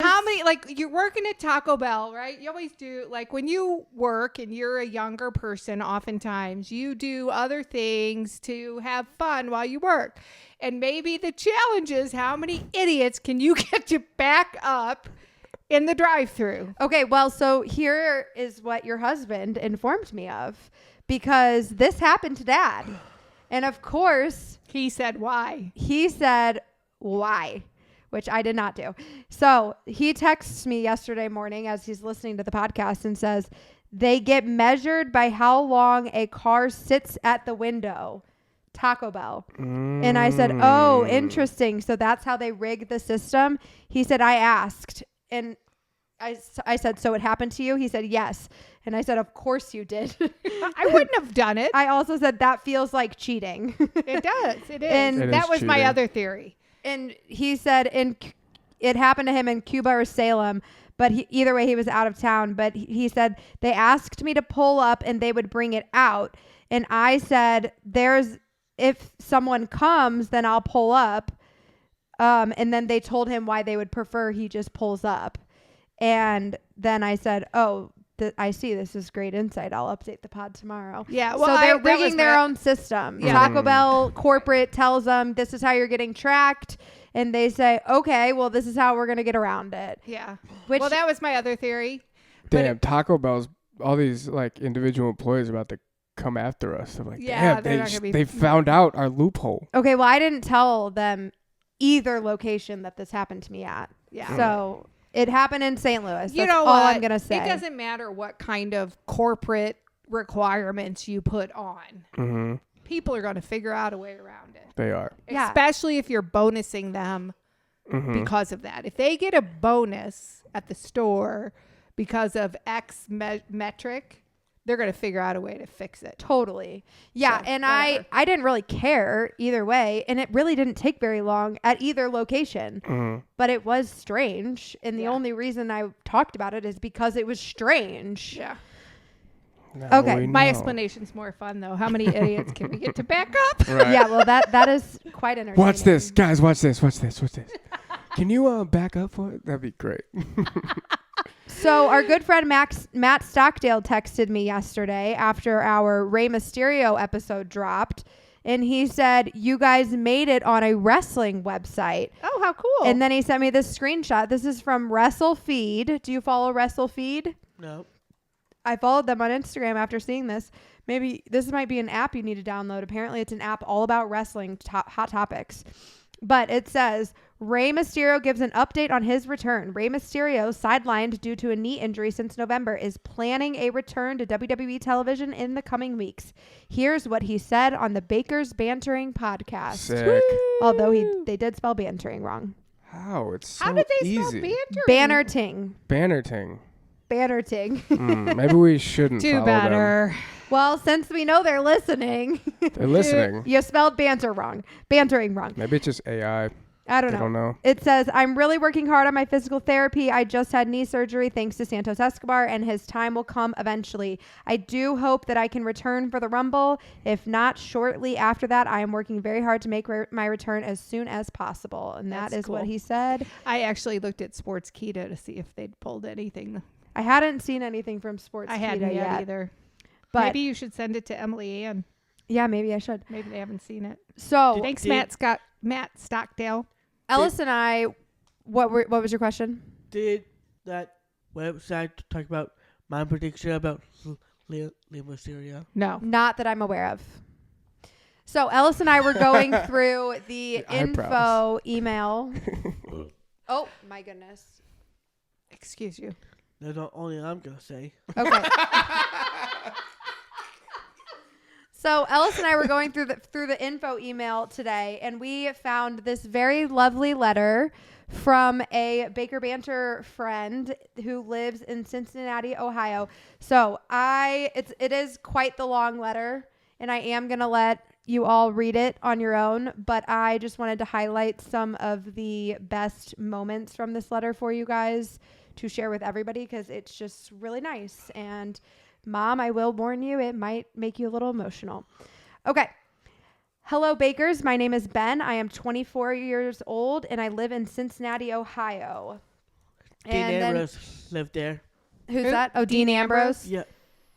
How many, like, you're working at Taco Bell, right? You always do, like, when you work and you're a younger person, oftentimes you do other things to have fun while you work. And maybe the challenge is how many idiots can you get to back up in the drive-thru?
Okay, well, so here is what your husband informed me of, because this happened to Dad. And of course,
He said, why?
he said, why? Which I did not do. So he texts me yesterday morning as he's listening to the podcast and says, They get measured by how long a car sits at the window. Taco Bell. And I said, oh, interesting. So that's how they rig the system. He said, I asked. And I said, so it happened to you? He said, yes. And I said, of course you did.
I wouldn't have done it.
I also said, that feels like cheating.
It does. It is.
And
that was my
cheating.
other theory.
And he said it happened to him in Cuba or Salem. But either way, he was out of town. But he said, they asked me to pull up and they would bring it out. And I said, if someone comes, then I'll pull up. And then they told him why they would prefer he just pulls up. And then I said, oh, I see. This is great insight. I'll update the pod tomorrow.
Yeah. Well,
so they're rigging their own system.
Yeah.
Taco Bell corporate tells them this is how you're getting tracked. And they say, okay, well, this is how we're going to get around it.
Yeah.
Which,
Well, that was my other theory.
Damn, Taco Bell's, all these like individual employees are about to come after us. They're like,
Yeah, they're
damn,
not gonna be-
they found out our loophole.
okay, well, I didn't tell them either location that this happened to me at.
Yeah.
So it happened in St. Louis.
You
That's
know
all
what?
I'm going to say.
It doesn't matter what kind of corporate requirements you put on.
Mm-hmm.
People are going to figure out a way around it.
They are.
Yeah.
Especially if you're bonusing them
Mm-hmm.
because of that. If they get a bonus at the store because of X metric, they're going to figure out a way to fix it.
Totally. Yeah.
So,
and
whatever.
I didn't really care either way. And it really didn't take very long at either location.
Mm-hmm.
But it was strange. And the
Yeah.
only reason I talked about it is because it was strange.
Yeah.
Now
Okay,
we
My
know.
explanation's more fun, though. How many idiots can we get to back up?
Right.
Yeah. Well, that is quite entertaining.
Watch this, guys. Watch this. Watch this. Watch this. Can you back up for it? That'd be great.
So our good friend Matt Stockdale texted me yesterday after our Rey Mysterio episode dropped. And he said, you guys made it on a wrestling website.
Oh, how cool.
And then he sent me this screenshot. This is from WrestleFeed. Do you follow WrestleFeed?
No.
I followed them on Instagram after seeing this. Maybe this might be an app you need to download. Apparently, it's an app all about wrestling hot topics. But it says, Rey Mysterio gives an update on his return. Rey Mysterio, sidelined due to a knee injury since November, is planning a return to WWE television in the coming weeks. Here's what he said on the Baker's Bantering podcast.
Sick.
Although they did spell bantering wrong.
How? It's so
How did they spell
easy.
Banter?
Bannerting.
Bannerting. Maybe we shouldn't
Do
follow
better.
Well, since we know they're listening,
them. They're listening.
you spelled bantering wrong.
Maybe it's just AI.
I don't
They
know.
don't know.
It says, I'm really working hard on my physical therapy. I just had knee surgery thanks to Santos Escobar, and his time will come eventually. I do hope that I can return for the Rumble. If not, shortly after that, I am working very hard to make my return as soon as possible. And
That's
that is what
cool.
he said.
I actually looked at Sportskeeda to see if they'd pulled anything.
I hadn't seen anything from Sports
I hadn't yet either.
But
Maybe you should send it to Emily Ann.
yeah, maybe I should.
Maybe they haven't seen it.
So
Thanks,
did-
Matt Stockdale.
Ellis and I, what was your question?
Did that website talk about my prediction about Leo Mysterio?
No.
Not that I'm aware of. So Ellis and I were going through the
The eyebrows.
info email. Oh my goodness.
Excuse you.
That's not only I'm gonna say.
Okay. So Ellis and I were going through the info email today, and we found this very lovely letter from a Baker Banter friend who lives in Cincinnati, Ohio. So it is quite the long letter, and I am gonna let you all read it on your own, but I just wanted to highlight some of the best moments from this letter for you guys to share with everybody because it's just really nice. And Mom, I will warn you, it might make you a little emotional. Okay. Hello, Bakers. My name is Ben. I am 24 years old, and I live in Cincinnati, Ohio.
Dean
And then,
Ambrose lived there.
who's
Who?
that? Oh, Dean Ambrose.
Yeah.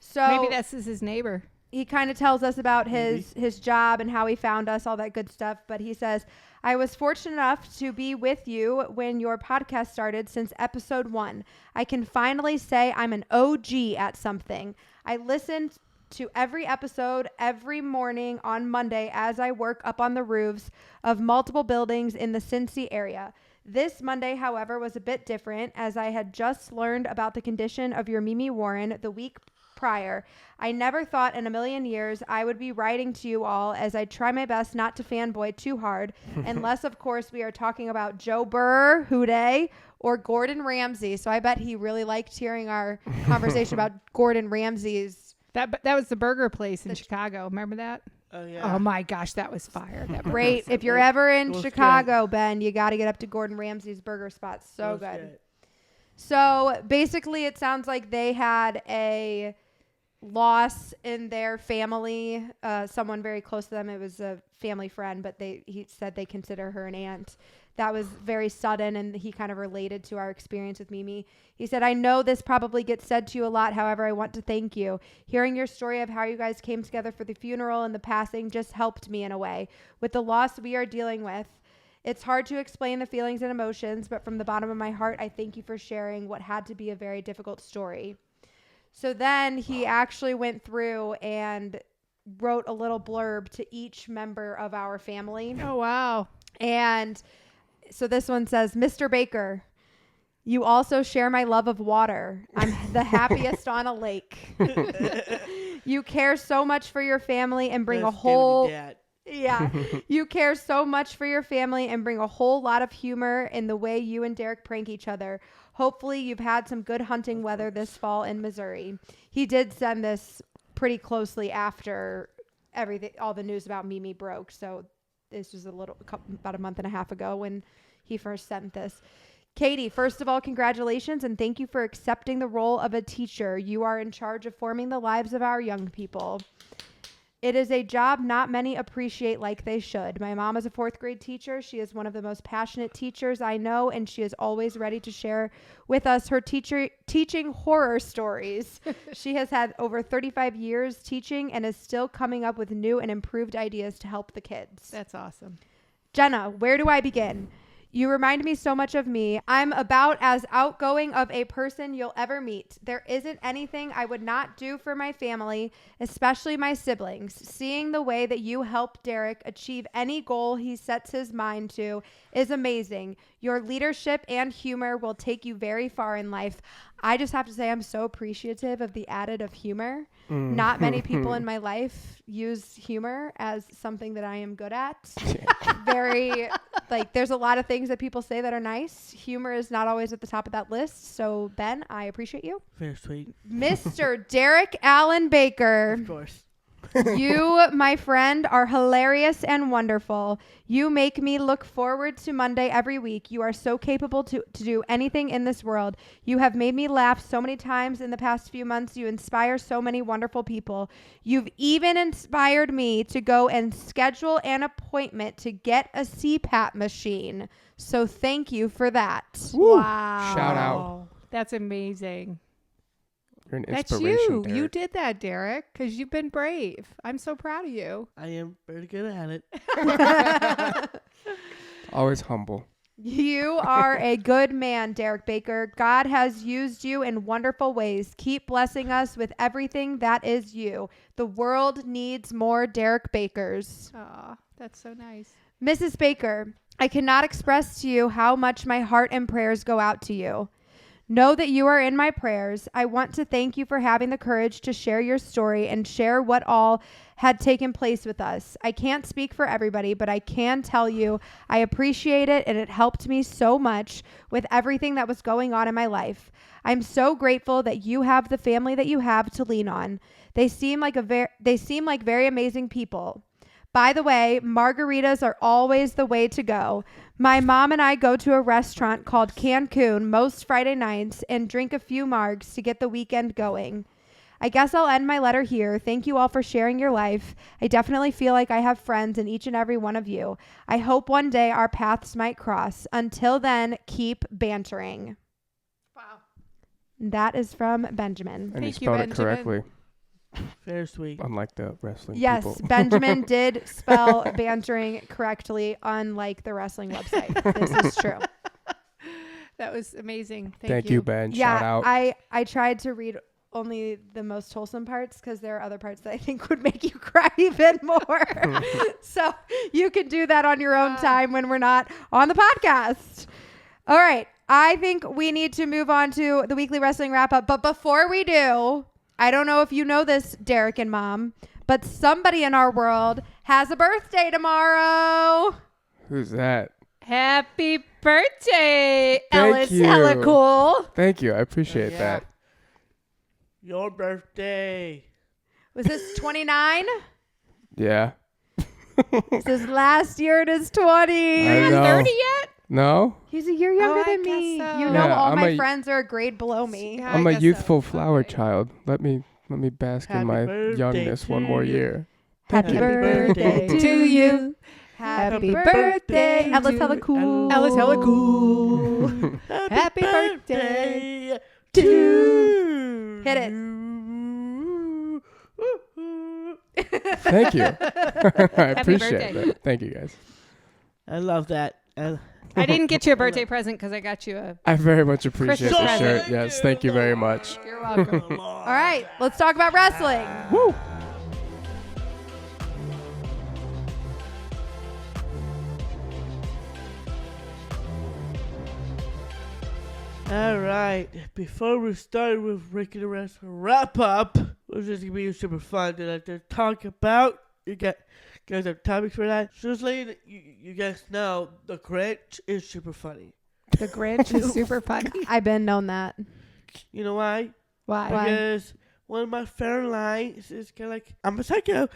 So
Maybe this is his neighbor.
he kind of tells us about his job and how he found us, all that good stuff. But he says, I was fortunate enough to be with you when your podcast started since episode 1. I can finally say I'm an OG at something. I listened to every episode every morning on Monday as I work up on the roofs of multiple buildings in the Cincy area. This Monday, however, was a bit different as I had just learned about the condition of your Mimi Warren the week prior. I never thought in a million years I would be writing to you all, as I try my best not to fanboy too hard, unless, of course, we are talking about Joe Burr, Houday, or Gordon Ramsay. So I bet he really liked hearing our conversation about Gordon Ramsay's.
That was the burger place in Chicago. Remember that?
Oh, yeah.
Oh my gosh, that was fire. That burger
Great.
was
If
so
you're
good.
ever in
It was
Chicago, Ben, you got to get up to Gordon Ramsay's burger spot. So
That was
good. So basically, it sounds like they had a loss in their family. Someone very close to them. It was a family friend, but he said they consider her an aunt. That was very sudden, and he kind of related to our experience with Mimi. He said, I know this probably gets said to you a lot. However, I want to thank you. Hearing your story of how you guys came together for the funeral and the passing just helped me in a way. With the loss we are dealing with, it's hard to explain the feelings and emotions, but from the bottom of my heart, I thank you for sharing what had to be a very difficult story. So then he actually went through and wrote a little blurb to each member of our family.
Oh, wow.
And so this one says, Mr. Baker, you also share my love of water. I'm the happiest on a lake. You care so much for your family and bring a
That's
whole...
David Dad.
Yeah. You care so much for your family and bring a whole lot of humor in the way you and Derek prank each other. Hopefully you've had some good hunting weather this fall in Missouri. He did send this pretty closely after everything, all the news about Mimi broke. So this was about a month and a half ago when he first sent this. Katie, first of all, congratulations and thank you for accepting the role of a teacher. You are in charge of forming the lives of our young people. It is a job not many appreciate like they should. My mom is a 4th grade teacher. She is one of the most passionate teachers I know, and she is always ready to share with us her teaching horror stories. She has had over 35 years teaching and is still coming up with new and improved ideas to help the kids.
That's awesome.
Jenna, where do I begin? You remind me so much of me. I'm about as outgoing of a person you'll ever meet. There isn't anything I would not do for my family, especially my siblings. Seeing the way that you help Derek achieve any goal he sets his mind to is amazing. Your leadership and humor will take you very far in life. I just have to say I'm so appreciative of the added of humor. Not many people in my life use humor as something that I am good at. There's a lot of things that people say that are nice. Humor is not always at the top of that list. So, Ben, I appreciate you.
Very sweet.
Mr. Derek Allen Baker.
Of course.
You, my friend, are hilarious and wonderful. You make me look forward to Monday every week. You are so capable to do anything in this world. You have made me laugh so many times in the past few months. You inspire so many wonderful people. You've even inspired me to go and schedule an appointment to get a CPAP machine. So thank you for that.
Woo.
Wow.
Shout out.
That's amazing.
You're an
That's
inspiration,
you.
Derek.
You did that, Derek, because you've been brave. I'm so proud of you.
I am very good at it.
Always humble.
You are a good man, Derek Baker. God has used you in wonderful ways. Keep blessing us with everything that is you. The world needs more Derek Bakers.
Aw, that's so nice.
Mrs. Baker, I cannot express to you how much my heart and prayers go out to you. Know that you are in my prayers. I want to thank you for having the courage to share your story and share what all had taken place with us. I can't speak for everybody, but I can tell you I appreciate it, and it helped me so much with everything that was going on in my life. I'm so grateful that you have the family that you have to lean on. They seem like very amazing people. By the way, margaritas are always the way to go. My mom and I go to a restaurant called Cancun most Friday nights and drink a few margs to get the weekend going. I guess I'll end my letter here. Thank you all for sharing your life. I definitely feel like I have friends in each and every one of you. I hope one day our paths might cross. Until then, keep bantering.
Wow.
That is from Benjamin.
And you
Thank you,
spelled it
Benjamin.
correctly,
Very sweet.
unlike the wrestling
Yes,
people.
Benjamin did spell bantering correctly, unlike the wrestling website. This is true.
That was amazing.
Thank you, Ben.
Yeah,
Shout out.
I tried to read only the most wholesome parts because there are other parts that I think would make you cry even more. So you can do that on your own time when we're not on the podcast. All right. I think we need to move on to the weekly wrestling wrap up. But before we do, I don't know if you know this, Derek and Mom, but somebody in our world has a birthday tomorrow.
Who's that?
Happy birthday,
Thank
Ellis
you.
Hella Cool.
Thank you. I appreciate that.
Your birthday.
Was this 29?
Yeah.
This is last year. It is 20.
I know.
30 yet?
No?
He's a year younger
I
than
guess
me.
so.
You know,
Yeah,
all
I'm
my
a-
friends are a grade below me.
Yeah,
I'm
I
a
guess
youthful
so.
flower
Okay.
child. Let me bask in
Happy
my
birthday
youngness one
to
more
you.
year.
Happy
you.
birthday
To
to
you.
you.
Happy
Happy birthday.
birthday
Ellis
to
hella cool.
Ellis Hella Cool. Happy birthday to
Hit it.
Thank you. I appreciate
birthday.
that. Thank you, guys.
I love that.
I didn't get you a birthday present because I got you a...
I very much appreciate
Christmas
the
present.
shirt. Yes, thank you very much.
You're welcome.
All right, let's talk about wrestling.
Woo!
All right. Before we start with Ricky the Wrestler wrap up, which is gonna be super fun to talk about. You guys have topics for that. Just letting you guys know, the Grinch is super funny.
The Grinch is super funny.
I've been known that.
You know why?
Why?
Why?
Because one of my favorite lines is kind of like, "I'm a psycho."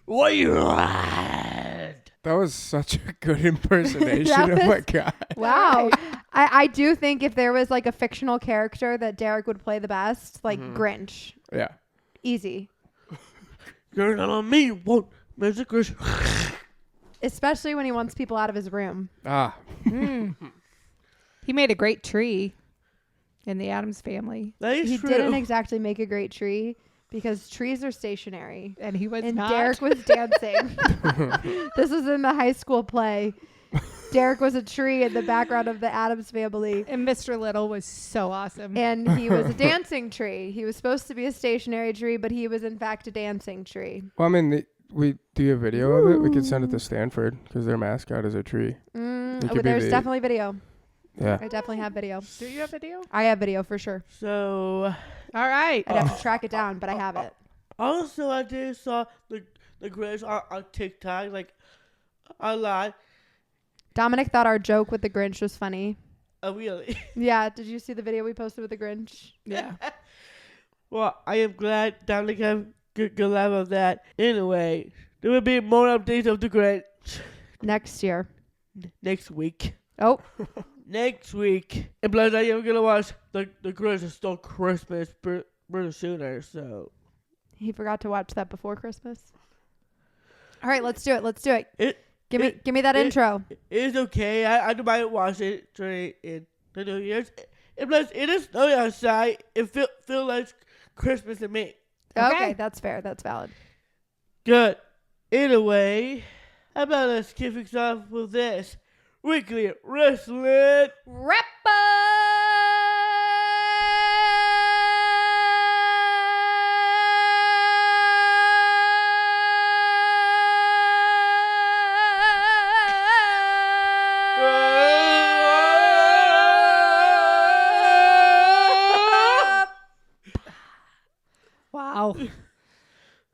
What you want?
That was such a good impersonation.
That
Oh my
was-
god.
Wow. I do think if there was like a fictional character that Derek would play the best, like Grinch.
Yeah.
Easy.
You're not on me. Won't Mr. Grinch?
Especially when he wants people out of his room.
Ah.
He made a great tree in the Addams Family.
That is
He
true.
didn't exactly make a great tree because trees are stationary.
And he was
And
not.
Derek was dancing. This was in the high school play. Derek was a tree in the background of the Addams Family.
And Mr. Little was so awesome.
And he was a dancing tree. He was supposed to be a stationary tree, but he was in fact a dancing tree.
Well, I mean, we do a video of it. We could send it to Stanford because their mascot is a tree. It could be
There's
the-
definitely video.
Yeah.
I definitely have video.
Do you have video?
I have video for sure.
So,
All right.
I'd have to track it down, but I have it.
also I did saw the Grinch on TikTok, like a lot.
Dominic thought our joke with the Grinch was funny.
Really.
Yeah, did you see the video we posted with the Grinch?
Yeah.
Well, I am glad Dominic have good laugh of that. Anyway, there will be more updates of the Grinch
Next year.
next week.
Oh,
Next week. And plus, I am gonna watch the Grinch is still Christmas pretty sooner. So
he forgot to watch that before Christmas. All right, let's do it. Let's do it.
it
Give me that
it-
intro.
is okay. I might watch it during in the New Year's. And plus, it is snowing outside. It feel like Christmas to me.
Okay, that's fair. That's valid.
Good. Anyway, how about let's kick things off with this weekly wrestling.
Wrap
Wow.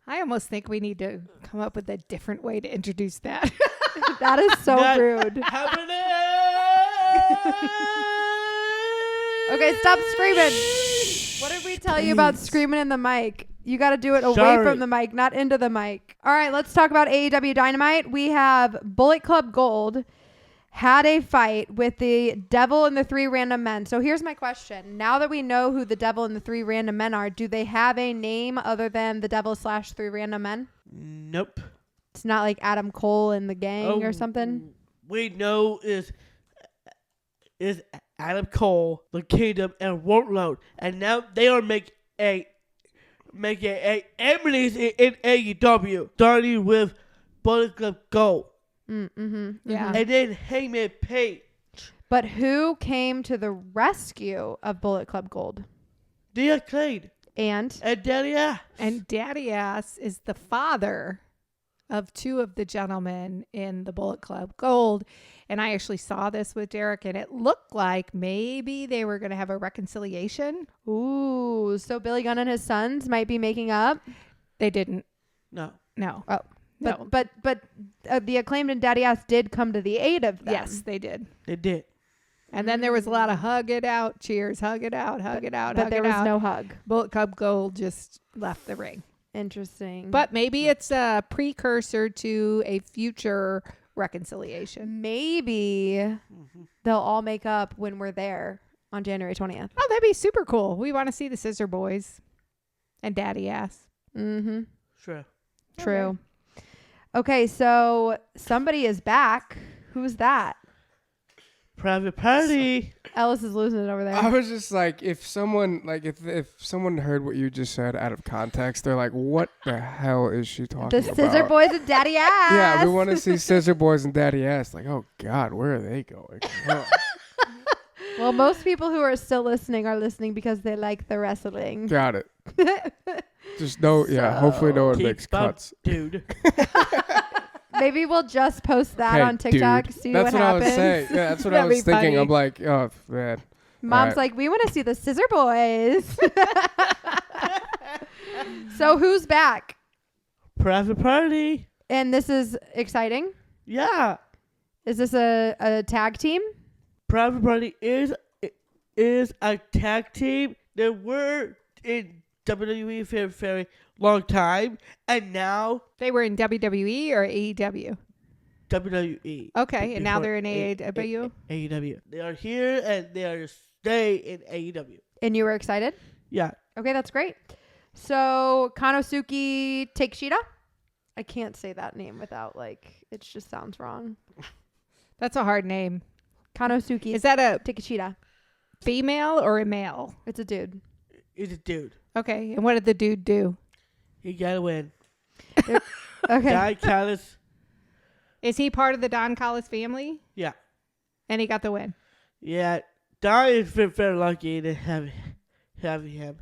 I almost think we need to come up with a different way to introduce that.
That is so
Not
rude.
happening.
Okay, stop screaming. What did we tell you about screaming in the mic? You got to do it away
Sorry.
from the mic, not into the mic. All right, let's talk about AEW Dynamite. We have Bullet Club Gold had a fight with the Devil and the Three Random Men. So here's my question. Now that we know who the Devil and the Three Random Men are, do they have a name other than the Devil / Three Random Men?
Nope.
It's not like Adam Cole and the gang or something?
We know is Adam Cole, the Kingdom, and Warlord, and now they are making a enemies in AEW, starting with Bullet Club Gold,
Yeah.
and then Hangman Page.
But who came to the rescue of Bullet Club Gold?
The Acclaimed
And
and Delia.
And Daddy Ass is the father of two of the gentlemen in the Bullet Club Gold. And I actually saw this with Derek, and it looked like maybe they were going to have a reconciliation.
Ooh, so Billy Gunn and his sons might be making up.
They didn't.
No.
No.
Oh,
No.
but the Acclaimed and Daddy Ass did come to the aid of them.
Yes, they did.
They did.
And then there was a lot of hug it out, cheers, hug it out, hug it out,
But
hug
there
it
was
out.
no hug.
Bullet Club Gold just left the ring.
Interesting.
But maybe it's a precursor to a future reconciliation.
maybe they'll all make up when we're there on January 20th.
Oh, that'd be super cool. We want to see the Scissor Boys and Daddy Ass.
Mm-hmm.
Sure.
True. Okay, so somebody is back. Who's that?
Private Party.
Ellis is losing it over there.
I was just like, if someone heard what you just said out of context, they're like, "What the hell is she talking
The
about?"
Scissor Boys and Daddy Ass.
Yeah, we want to see Scissor Boys and Daddy Ass. Like, oh God, where are they going? Oh.
Well, most people who are still listening are listening because they like the wrestling.
Got it. Just no, yeah. Hopefully, no one
Keep
makes
up,
cuts.
dude.
Maybe we'll just post that
Hey,
on TikTok,
dude.
see
That's
what
I
happens.
was saying. Yeah, that's what I
That'd
was
be
thinking.
funny.
I'm like, oh man.
Mom's
Right.
like, we want to see the Scissor Boys. So who's back?
Private Party.
And this is exciting.
Yeah.
Is this a tag team?
Private Party is a tag team. They were in WWE for a very long time, and now
They were in WWE or AEW?
WWE.
Okay, and now
Before
they're in AEW?
AEW. They are here and they are stay in AEW.
And you were excited?
Yeah.
Okay, that's great. So Konosuke Takeshita? I can't say that name without it just sounds wrong.
That's a hard name.
Konosuke
Is that a
Takeshita.
female or a male?
It's a dude.
He's a dude.
Okay, and what did the dude do?
He gotta win.
Okay.
Guy Callis.
Is he part of the Don Callis family?
Yeah.
And he got the win.
Yeah. Don is very lucky to have him.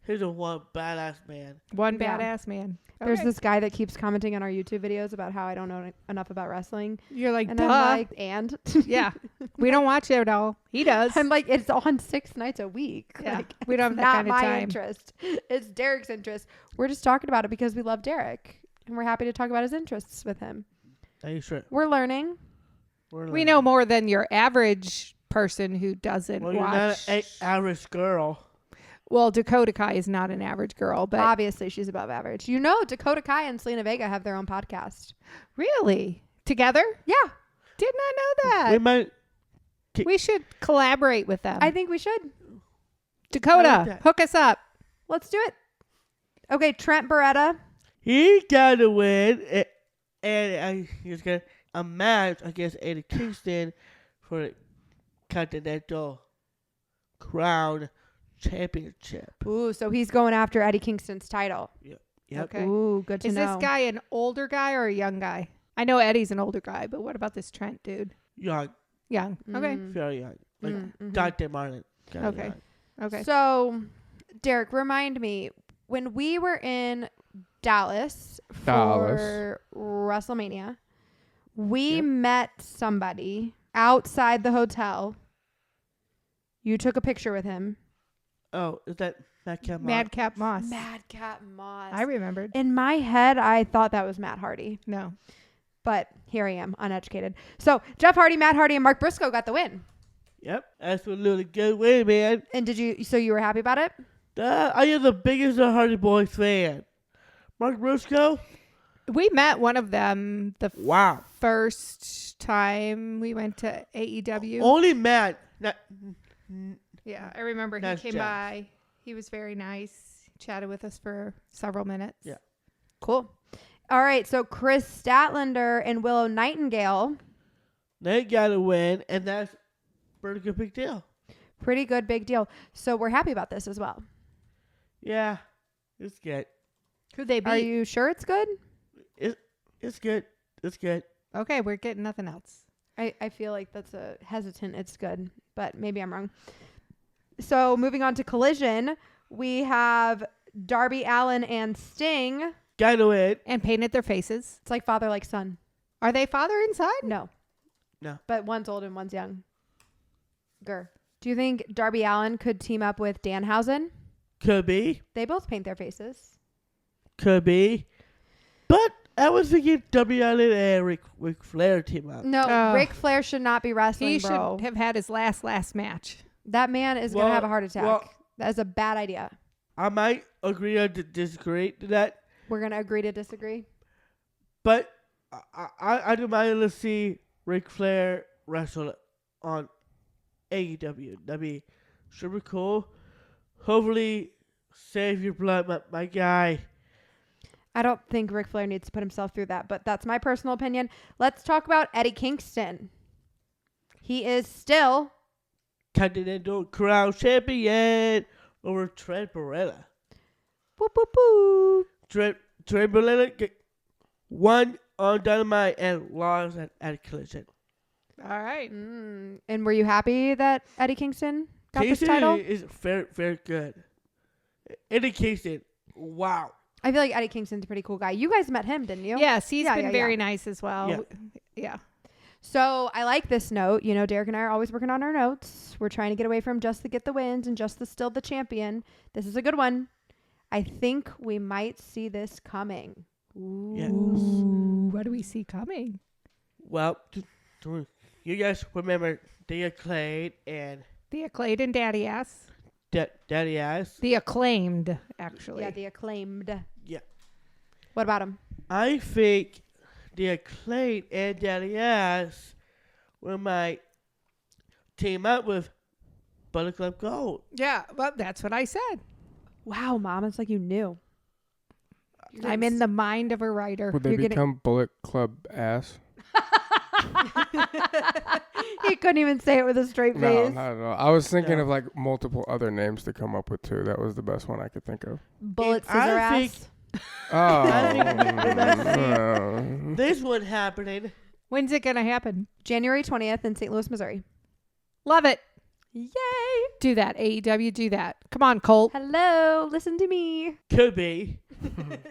He's a one badass man.
One
Yeah.
badass man.
There's
Okay.
this guy that keeps commenting on our YouTube videos about how I don't know enough about wrestling.
You're like,
And
duh.
I'm like, and?
Yeah. We don't watch it at all. He does.
I'm like, it's on 6 nights a week.
Yeah, we don't have that
not
kind of
my
time.
interest. It's Derek's interest. We're just talking about it because we love Derek. And we're happy to talk about his interests with him.
Are you sure?
We're learning.
We know more than your average person who doesn't
Well, you're
watch.
not an average girl.
Well, Dakota Kai is not an average girl, but
Obviously, she's above average. You know, Dakota Kai and Selena Vega have their own podcast.
really? Together?
Yeah,
Did not know
We
that.
might.
We should collaborate with them.
I think we should.
Dakota,
I like that.
hook us up.
Let's do it. Okay, Trent Beretta.
He got to win, and he's got a match against Eddie Kingston for the Continental Crown Championship.
Ooh, so he's going after Eddie Kingston's title.
Yep.
Okay.
Ooh, good to
Is
know.
this guy an older guy or a young guy? I know Eddie's an older guy, but what about this Trent dude?
Young.
Young. Okay.
Mm.
Very young. Like
Mhm.
Dr. Martin. Kinda
Okay.
young.
Okay.
So, Derek, remind me, when we were in Dallas for WrestleMania, we
Yep.
met somebody outside the hotel. You took a picture with him.
Oh, is that Madcap Moss?
Madcap Moss.
Madcap Moss.
I remembered.
In my head, I thought that was Matt Hardy,
No.
but here I am, uneducated. So Jeff Hardy, Matt Hardy, and Mark Briscoe got the win.
Yep. Absolutely good win, man.
And so you were happy about it?
I am the biggest Hardy Boys fan. Mark Briscoe?
We met one of them the
Wow.
first time we went to AEW.
Only Matt. Not,
Yeah, I remember he
Nice
came
job.
by. He was very nice. Chatted with us for several minutes.
Yeah.
Cool. All right, so Chris Statlander and Willow Nightingale.
they got to win, and that's pretty good big deal.
Pretty good, big deal. So we're happy about this as well.
Yeah. It's good.
Who'd they
Are
beat?
you sure it's good?
It's good. It's good.
Okay, we're getting nothing else.
I feel like that's a hesitant. It's good, but maybe I'm wrong. So moving on to Collision, we have Darby Allin and Sting
Gotta win.
And painted their faces.
It's like father, like son.
Are they father and son?
No.
No.
But one's old and one's young. Do you think Darby Allin could team up with Danhausen?
Could be.
They both paint their faces.
Could be. But I was thinking Darby Allin and Ric Flair team up.
No,
Oh.
Ric Flair should not be wrestling,
He
bro.
should have had his last match.
That man is going to
Well,
have a heart attack.
well-
That is a bad idea.
I might agree or disagree to that.
We're going to agree to disagree.
But I don't mind to see Ric Flair wrestle on AEW. That'd be super cool. Hopefully, save your blood, my guy.
I don't think Ric Flair needs to put himself through that, but that's my personal opinion. Let's talk about Eddie Kingston. He is still
Continental Crown Champion over Trent Beretta.
boop, boop, boop.
Trent Beretta won on Dynamite and lost at Collision.
All right.
And were you happy that Eddie Kingston got
Kingston
this title?
is very, very good. Eddie Kingston, wow.
I feel like Eddie Kingston's a pretty cool guy. You guys met him, didn't you?
Yes, he's
Yeah,
been
yeah,
very
yeah.
nice as well.
Yeah.
Yeah.
So I like this note. You know, Derek and I are always working on our notes. We're trying to get away from just to get the wins and just to still the champion. This is a good one. I think we might see this coming. Ooh.
Yes.
Ooh, what do we see coming?
Well, you guys remember the Acclaimed and
The Acclaimed and Daddy Ass.
Daddy Ass?
The Acclaimed, actually.
Yeah, the Acclaimed.
Yeah.
What about him?
I think the Acclaimed and Daddy Ass will might team up with Bullet Club Gold.
Yeah, well, that's what I said.
Wow, Mom, it's like you knew.
I'm in the mind of a writer.
Would they
You're gonna-
become Bullet Club ass?
He couldn't even say it with a straight
No,
face.
not at all. I was thinking
No.
of like multiple other names to come up with too. That was the best one I could think of.
Bullet
And I
scissor ass.
think-
Oh,
This one happening.
When's it going to happen?
January 20th in St. Louis, Missouri.
Love it.
Yay!
Do that. AEW, do that. Come on, Colt.
Hello, listen to me.
Could be.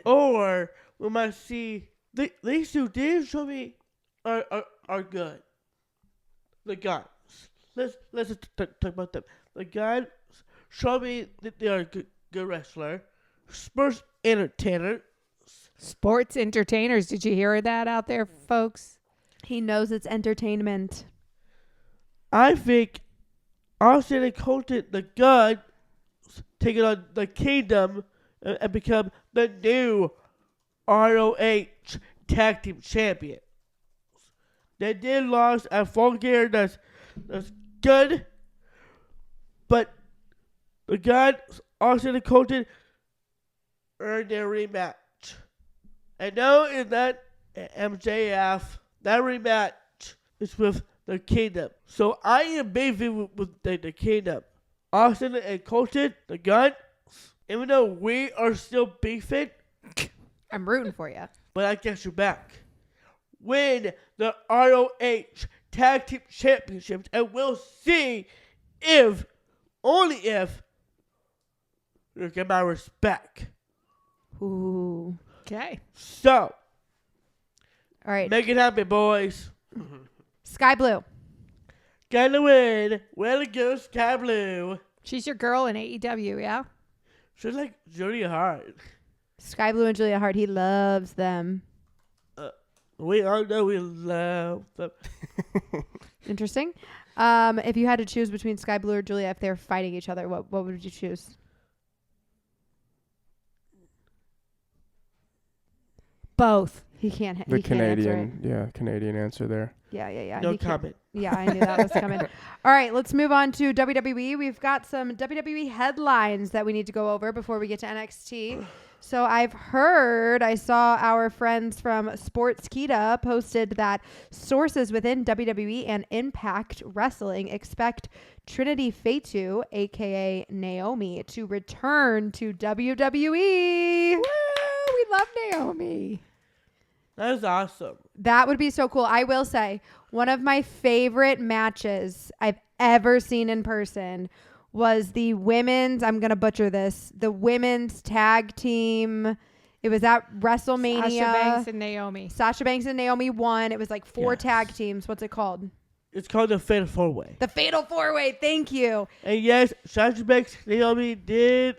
Or we might see these two Dave show me are good. The guys. Let's talk about them. The guys show me that they are good wrestler. Sports entertainer.
Sports entertainers. Did you hear that out there, folks?
He knows it's entertainment.
I think Austin and Colton, the Guns, taking on the Kingdom and become the new ROH Tag Team Champions. They did lose at Full Gear. That's good. But the Guns, Austin and Colton, earned their rematch. And no, it's not MJF. That rematch is with the Kingdom. So I am beefing with the Kingdom. Austin and Colton, the Guns, even though we are still beefing,
I'm rooting for you.
but I get you back. Win the ROH Tag Team Championships, and we'll see if, only if, you get my respect.
Ooh.
Okay.
So,
All right.
make it happen, boys.
Sky Blue.
Gotta win. Way to go, Sky Blue.
She's your girl in AEW, yeah?
She's like Julia Hart.
Sky Blue and Julia Hart. He loves them.
We all know we love them.
Interesting. If you had to choose between Sky Blue or Julia, if they're fighting each other, what would you choose?
Both.
He can't.
the
He can't answer it.
Canadian, Canadian answer there.
Yeah.
No
He can't-
comment.
Yeah, I knew that was coming. All right, let's move on to WWE. We've got some WWE headlines that we need to go over before we get to NXT. So I saw our friends from Sportskeeda posted that sources within WWE and Impact Wrestling expect Trinity Fatu, aka Naomi, to return to WWE.
Woo! We love Naomi.
That is awesome.
That would be so cool. I will say one of my favorite matches I've ever seen in person was the women's, I'm going to butcher this, the women's tag team. It was at
Sasha
WrestleMania.
Banks and Naomi.
Sasha Banks and Naomi won. It was like 4
Yes.
tag teams. What's it called?
It's called the Fatal 4-Way.
The Fatal 4-Way. Thank you.
And yes, Sasha Banks, Naomi did.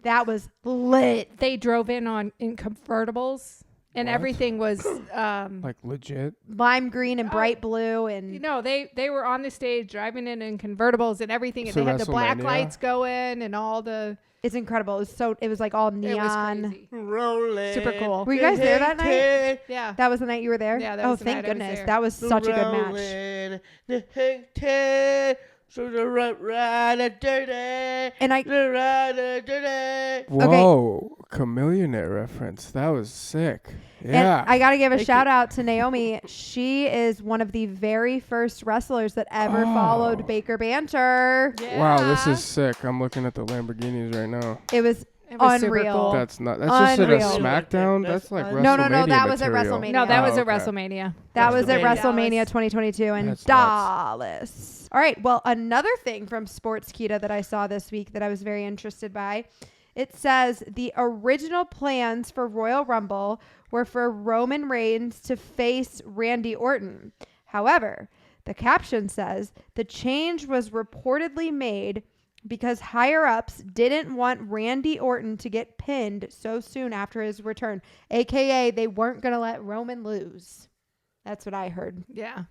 That was lit.
They drove in convertibles, and
What?
everything was
Like legit.
Lime green and
Oh.
bright blue. And
you know, they were on the stage driving in convertibles and everything, and
So
they had the black
WrestleMania?
lights going and all the.
it's incredible. It was like all
It was
neon.
crazy.
Rolling.
Super cool.
Were you guys there that night?
Yeah.
That was the night you were there?
Yeah, that
oh,
was the
thank
night I was
goodness.
there.
That was such a good match.
Rolling, the hang so the right dirty.
And I
The rider dirty.
Whoa, Chameleonaire reference. That was sick. Yeah.
And I got to give a
Thank
shout out to Naomi. She is one of the very first wrestlers that ever followed Baker Banter.
Wow, this is sick. I'm looking at the Lamborghinis right now.
It was
It was super
unreal.
cool.
That's not. That's just at a
Unreal.
SmackDown.
That's
That's like
un-
No,
WrestleMania
that was at
material.
WrestleMania.
No, that was
Oh,
at
okay.
WrestleMania.
That was at
Dallas.
WrestleMania 2022 in
That's nuts.
Dallas. All right. Well, another thing from Sportskeeda that I saw this week that I was very interested by. It says the original plans for Royal Rumble were for Roman Reigns to face Randy Orton. However, the caption says the change was reportedly made because higher-ups didn't want Randy Orton to get pinned so soon after his return, a.k.a. they weren't going to let Roman lose. That's what I heard.
Yeah.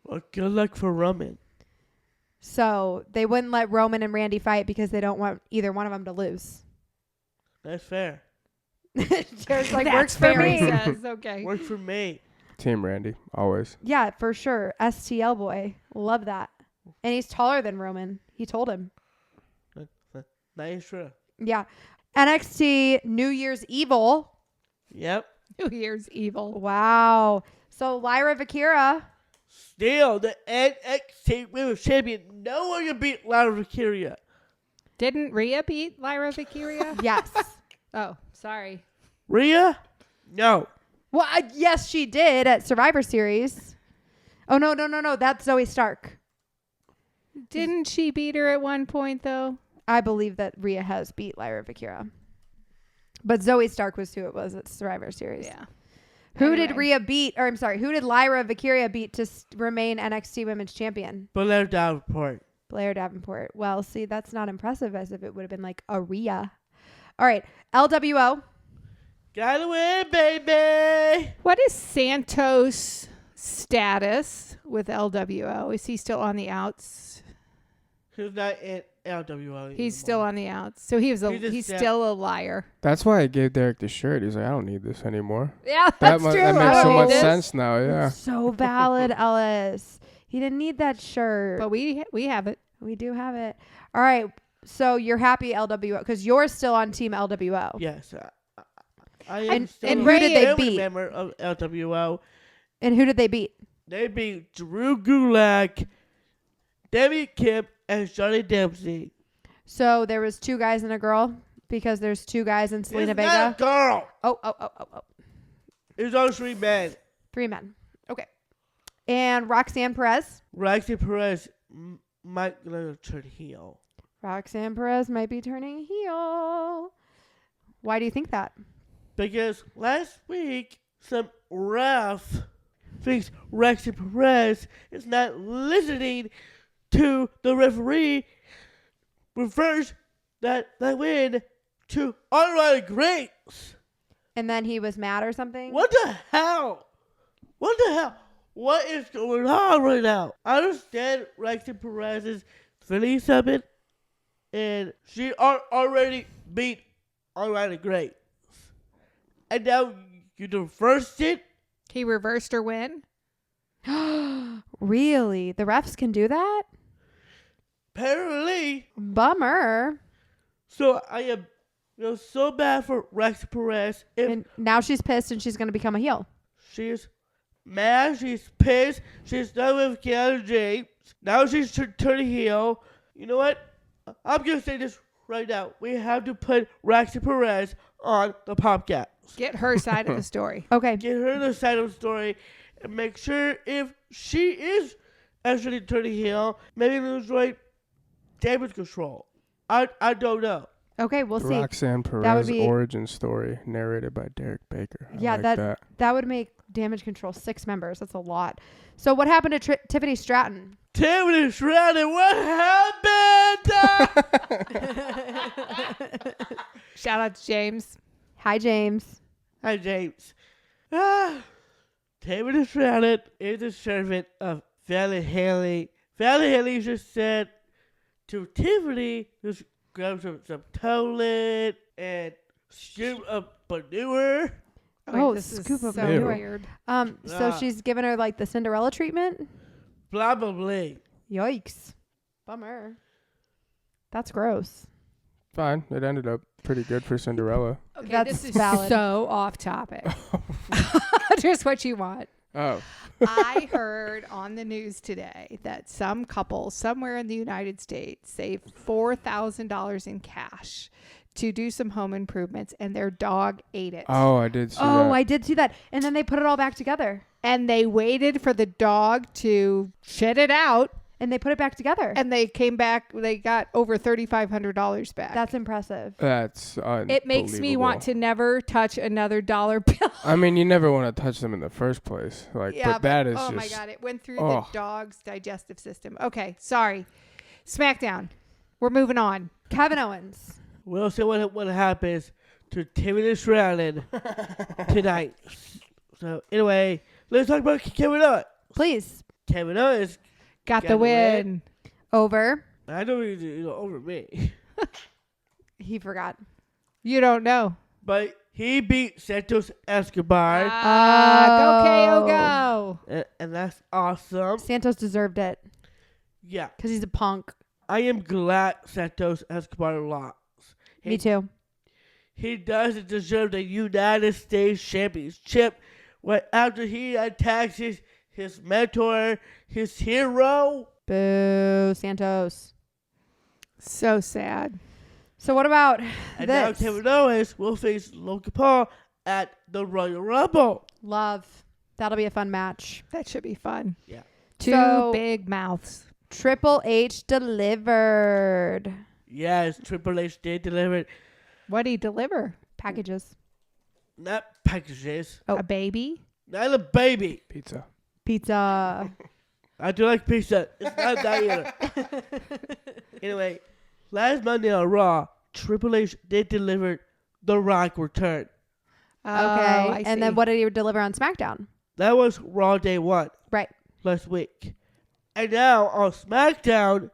Well, good luck for Roman.
So they wouldn't let Roman and Randy fight because they don't want either one of them to lose.
That's fair.
Jared's like,
That's
works for
fair,
me.
he says. Okay.
Worked for me.
Team Randy, always.
Yeah, for sure. STL boy. Love that. And he's taller than Roman. He told him.
That is true.
Yeah. NXT New Year's Evil.
Yep.
New Year's Evil.
Wow. So Lyra Vakira.
Still, the NXT Women's Champion. No one can beat Lara Valkyria.
Didn't Rhea beat Lyra Valkyria?
Yes.
Oh, sorry.
Rhea? No.
Well, yes, she did at Survivor Series. Oh, no. That's Zoe Stark.
Didn't she beat her at one point, though?
I believe that Rhea has beat Lyra Vakira. But Zoe Stark was who it was at Survivor Series.
Yeah.
Who did
Anyway.
Rhea beat? Or I'm sorry, who did Lyra Valkyria beat to remain NXT Women's Champion?
Blair Davenport.
Blair Davenport. Well, see, that's not impressive as if it would have been like a Rhea. All right. LWO.
Gotta win, baby.
What is Santos' status with LWO? Is he still on the outs?
He's not in LWO.
He's still on the outs. So he's
He's just
still a liar.
That's why I gave Derek the shirt. He's like, I don't need this anymore.
Yeah,
That
that's true.
that
I
makes so
don't
much
need this.
sense now. Yeah.
So valid, Ellis. He didn't need that shirt.
But we have it.
We do have it. All right. So you're happy LWO because you're still on Team LWO.
Yes. I am
And-
still
and
a
who did they
family
beat?
member of LWO.
And who did they beat?
They beat Drew Gulak, Debbie Kemp, and Johnny Dempsey.
So there was 2 guys and a girl because there's 2 guys in Selena
It's not a
Vega.
girl.
Oh.
It's all 3 men.
3 men. Okay. And Roxanne Perez.
Roxy Perez might gonna turn heel.
Roxanne Perez might be turning heel. Why do you think that?
Because last week, some ref thinks Roxy Perez is not listening to the referee, refers that win to unrighted Grace.
And then he was mad or something?
What the hell? What the hell? What is going on right now? I understand Roxy Perez is feeling something, and she already beat unrighted Grace. And now you reversed it?
He reversed her win.
Really? The refs can do that?
Apparently.
Bummer.
So I am so bad for Roxy Perez. If
And now she's pissed and she's going to become a heel.
she's mad, she's pissed, she's done with Keanu James. Now she's turning heel. You know what? I'm going to say this right now. We have to put Roxy Perez on the podcast.
Get her side of the story.
Okay.
Get her the side of the story and make sure if she is actually turning heel, maybe lose weight, damage control. I don't know.
Okay, we'll see.
Roxanne
That would
Perez
be-
origin story narrated by Derek Baker. I
Yeah,
like that.
That would make Damage Control 6 members. That's a lot. So what happened to Tiffany Stratton?
Tiffany Stratton, what happened?
Shout out to James.
Hi, James.
Hi, James. Tiffany Stratton is a servant of Valley Haley. Valley Haley just said to Tiffany, just grab some toilet and scoop up manure.
Oh,
this is
scoop of
so
manure.
weird.
So she's giving her like the Cinderella treatment?
Probably.
Yikes. Bummer. That's gross.
Fine. It ended up pretty good for Cinderella.
Okay,
That's
this is
valid.
so off topic. Just what you want.
Oh.
I heard on the news today that some couple somewhere in the United States saved $4,000 in cash to do some home improvements, and their dog ate it.
Oh, I did see that.
Oh, I did see that. And then they put it all back together.
And they waited for the dog to shit it out,
And they put it back together.
and they came back. They got over $3,500 back.
That's impressive.
That's
It makes me want to never touch another dollar bill.
I mean, you never want to touch them in the first place. Like, but that is
oh
just.
my God, it went through
Oh.
the dog's digestive system. Okay, sorry. SmackDown. We're moving on.
Kevin Owens.
We'll see what happens to Tiffany Stratton tonight. So, anyway, let's talk about Kevin Owens.
Please.
Kevin Owens,
Got
Got
the
the
win.
Over.
I know he's over me,
He forgot.
You don't know.
but he beat Santos Escobar,
Go KO go.
and that's awesome.
Santos deserved it
Yeah,
because he's a punk.
I am glad Santos Escobar lost.
Me too.
He doesn't deserve the United States Championship right after he attacks his mentor, his hero.
Boo, Santos.
So sad.
So what about
And now
this?
Kevin Owens will face Logan Paul at the Royal Rumble.
Love. That'll be a fun match.
That should be fun.
Yeah.
Two
So-
big mouths.
Triple H delivered
Yes, Triple H did deliver
What'd he deliver?
packages.
not packages,
Oh.
A baby?
not a baby.
Pizza.
Pizza.
I do like pizza. It's not that either. Anyway, last Monday on Raw, Triple H did deliver The Rock return.
Oh,
Okay.
I
And then
see.
what did he deliver on SmackDown?
That was Raw Day 1
Right.
last week. And now on SmackDown,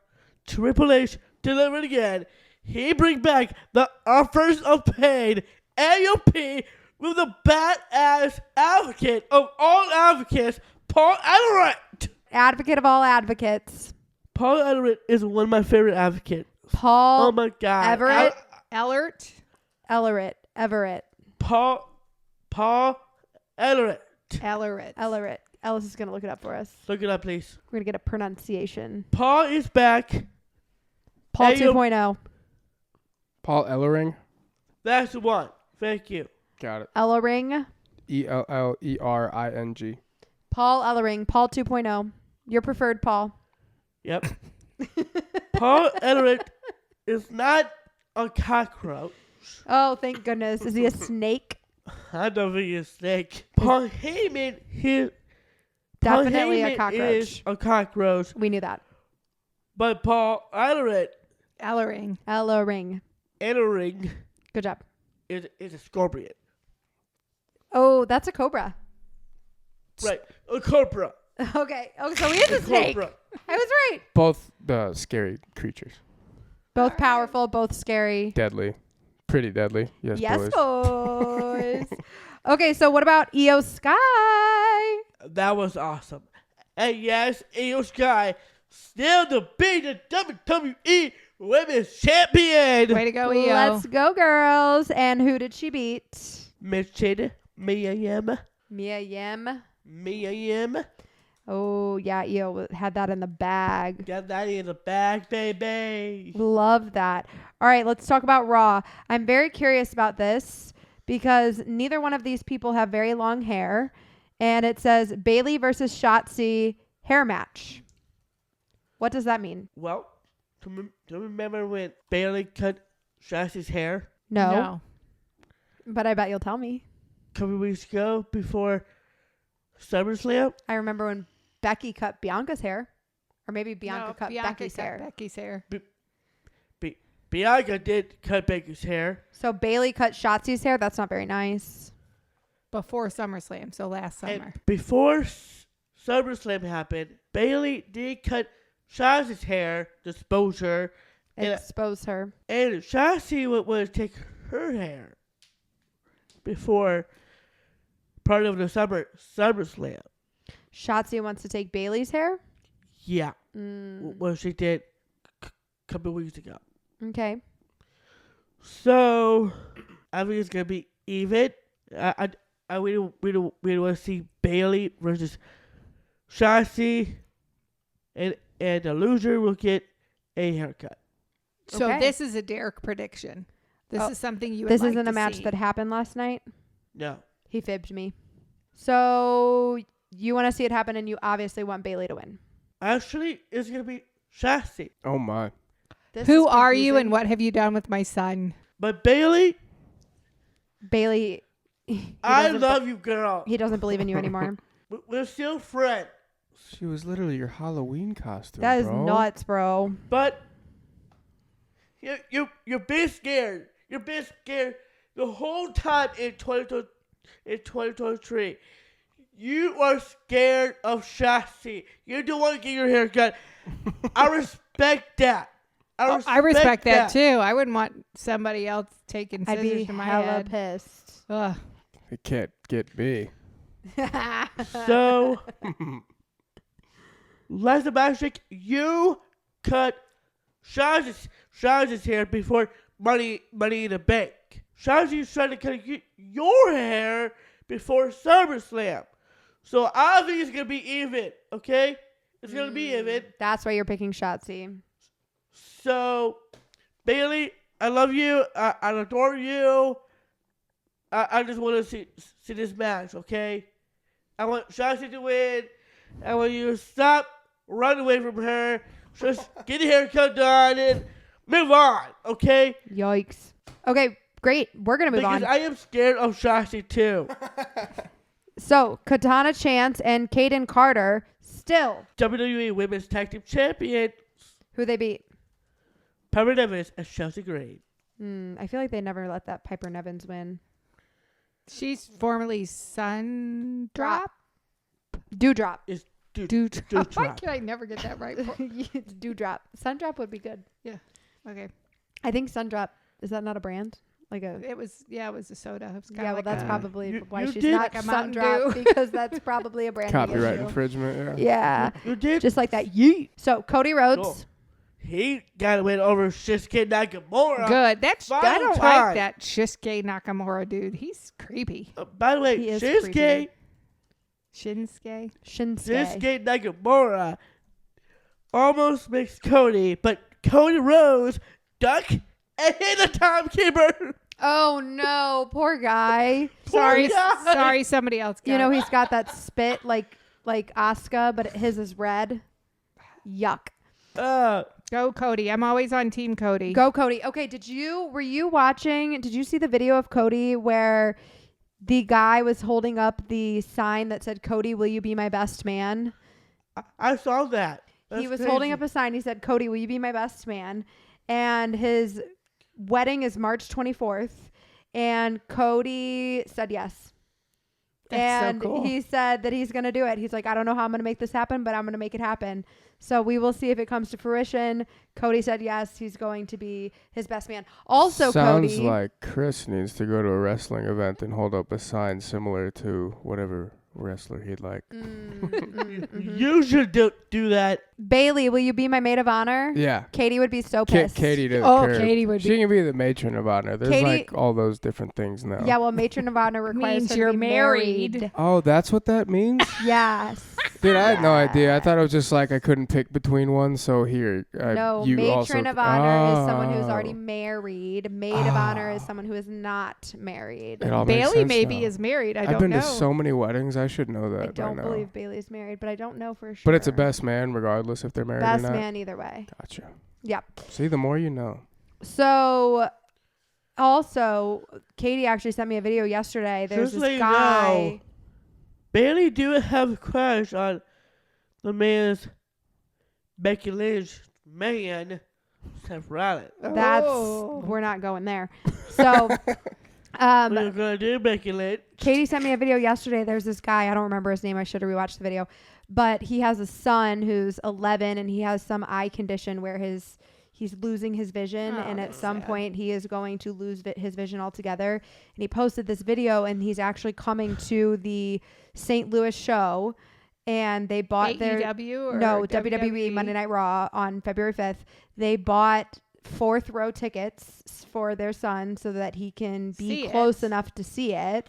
Triple H delivered again. He bring back the Offers of Pain, AOP, with the badass advocate of all advocates, Paul Ellering.
Advocate of all advocates.
Paul Ellering is one of my favorite advocates.
Paul
Oh my God.
Everett.
Alert?
Everett.
Paul Ellering.
Ellerit.
Ellis is going to look it up for us.
Look it up, please.
We're going to get a pronunciation.
Paul is back.
Paul
Hey, yo-
2.0.
Paul Ellering.
That's the one. Thank you.
Got it.
Ellering.
ELLERING.
Paul Ellering. Paul 2.0. Your preferred Paul.
Yep. Paul Ellering is not a cockroach.
Oh, thank goodness. Is he a snake?
I don't think he's a snake. Paul Heyman,
Definitely a
is
cockroach.
a cockroach,
We knew that.
but Paul Ellering
Ellering.
Good job.
is a scorpion.
Oh, that's a cobra.
Right, a cobra.
Okay. Oh, so he is a snake.
Cobra.
I was right.
Both scary creatures.
Both powerful, both scary.
Deadly. Pretty deadly. Yes,
Yes,
boys.
boys. Okay, so what about Io Sky?
That was awesome. And yes, Io Sky still to be the WWE Women's Champion.
Way to go, EO.
Let's go, girls. And who did she beat?
Miss Cheetah, Mia Yim.
Oh, yeah, Io had that in the bag.
Got that in the bag, baby.
Love that. All right, let's talk about Raw. I'm very curious about this because neither one of these people have very long hair. And it says Bailey versus Shotzi hair match. What does that mean?
Well, to remember when Bailey cut Shasty's hair
No. But I bet you'll tell me.
a couple weeks ago before SummerSlam?
I remember when Becky cut Bianca's hair. Or maybe Bianca
No,
cut
Bianca
Becky's
cut
hair.
Becky's hair.
Bianca did cut Becky's hair.
So Bailey cut Shotzi's hair. That's not very nice.
Before SummerSlam, so last summer.
And before SummerSlam happened, Bailey did cut Shotzi's hair, dispose her,
Expose her.
and Shotzi would take her hair before part of the SummerSlam.
Shotzi wants to take Bailey's hair.
Yeah,
Mm.
what she did a couple weeks ago.
Okay.
So I think it's gonna be even. We don't want to see Bailey versus Shotzi, and the loser will get a haircut.
So
Okay.
this is a Derek prediction. This
Oh,
is something you would
This
like
isn't
to
a match
see.
that happened last night.
No,
He fibbed me. So you want to see it happen, and you obviously want Bailey to win.
actually, it's gonna be Shotzi.
Oh my.
This
Who
is
are you
confusing.
and what have you done with my son?
But Bailey,
Bailey? he
I
doesn't
love you, girl.
He doesn't believe in you anymore.
We're still friends.
She was literally your Halloween costume.
That is
bro.
nuts, bro.
But you're been scared. You've been scared the whole time in 2023. You are scared of Shotzi. You don't want to get your hair cut. I respect that.
I respect that too. I wouldn't want somebody else taking
I'd
scissors
be
to my
hella
head.
pissed.
Ugh.
It can't get me.
So, Leslie Magic, you cut Shotzi's hair before Money in the Bank. Shotzi's trying to cut your hair before SummerSlam. So I think it's gonna be even. Okay, it's gonna be even.
That's why you're picking Shotzi.
So, Bailey, I love you. I adore you. I just want to see this match, okay? I want Shotzi to win. I want you to stop running away from her. Just get your haircut done and move on, okay?
Yikes. Okay, great. We're going to move
Because
on.
I am scared of Shotzi too.
So, Katana Chance and Kaden Carter still.
WWE Women's Tag Team Champion,
Who they beat?
Piper Nevins and Chelsea Green.
I feel like they never let that Piper Nevins win.
She's formerly Sun Drop.
Dewdrop.
Dewdrop. Why
Dewdrop.
can I never get that right?
It's Dewdrop. Sundrop would be good.
Okay.
I think Sundrop, is that not a brand? Like a...
It was a soda. It was kinda
Yeah, well,
like
that's
a-
probably why
you
she's
did-
not
Like a Mountain
Sundrop,
Dew.
because that's probably a brand
Copyright
issue.
infringement. Yeah.
Yeah.
You did?
Just like that. Yeet. So, Cody Rhodes.
Cool. He got to win over Shinsuke Nakamura.
Good. That's I
Final
don't
time.
like that Shinsuke Nakamura dude. He's creepy.
By the way,
He is
Shinsuke
creepy.
Shinsuke.
Shinsuke.
Nakamura almost makes Cody, but Cody Rhodes duck and hit the timekeeper.
Oh, no. Poor guy.
Sorry,
guy.
sorry. Somebody else. Got
You know,
it.
he's got that spit like Asuka, but his is red. Yuck.
Go Cody. I'm always on Team Cody.
Go Cody. Okay, did you see the video of Cody where the guy was holding up the sign that said, "Cody, will you be my best man?"
I saw that.
He was holding up a sign. He said, "Cody, will you be my best man?" And his wedding is March 24th, and Cody said yes.
That's
And
so cool.
he said that he's going to do it. He's like, I don't know how I'm going to make this happen, but I'm going to make it happen. So we will see if it comes to fruition. Cody said yes, he's going to be his best man. Also,
Sounds
Cody.
like Chris needs to go to a wrestling event and hold up a sign similar to whatever wrestler he'd like.
You should do that.
Bailey, will you be my maid of honor?
Yeah.
Katie would be so pissed.
Katie didn't
Oh,
care.
Katie would
She
be.
can be the matron of honor. There's
Katie-
like all those different things now.
Yeah, well, matron of honor requires
Means
her to
you're
be
married.
Oh, that's what that means?
Yes.
Dude, I had no idea. I thought it was just like I couldn't pick between one, so here.
No,
you
matron
also,
of honor is someone who's
Oh.
already married. Maid of honor is someone who is not married.
It all makes
Bailey
sense
maybe
now.
is married. I
I've
don't
been
know.
to so many weddings. I should know that
I
by
don't
now.
believe Bailey's married, but I don't know for sure.
But it's a best man regardless if they're married
best
or not.
man either way.
Gotcha.
Yep.
See, the more you know.
So also, Katie actually sent me a video yesterday. There's
Just so
this
you
guy.
know, Bailey do have a crush on the man's Becky Lynch man, Seth Rollins.
That's
Oh.
we're not going there. So,
What are you gonna do, Becky Lynch?
Katie sent me a video yesterday. There's this guy. I don't remember his name. I should have rewatched the video. But he has a son who's 11, and he has some eye condition where he's losing his vision,
Oh,
and at
that's
some
sad.
point he is going to lose his vision altogether. And he posted this video, and he's actually coming to the St. Louis show, and they bought their
AEW or
no WWE Monday Night Raw on February 5th. They bought 4th row tickets for their son so that he can be
See
close
it.
enough to see it.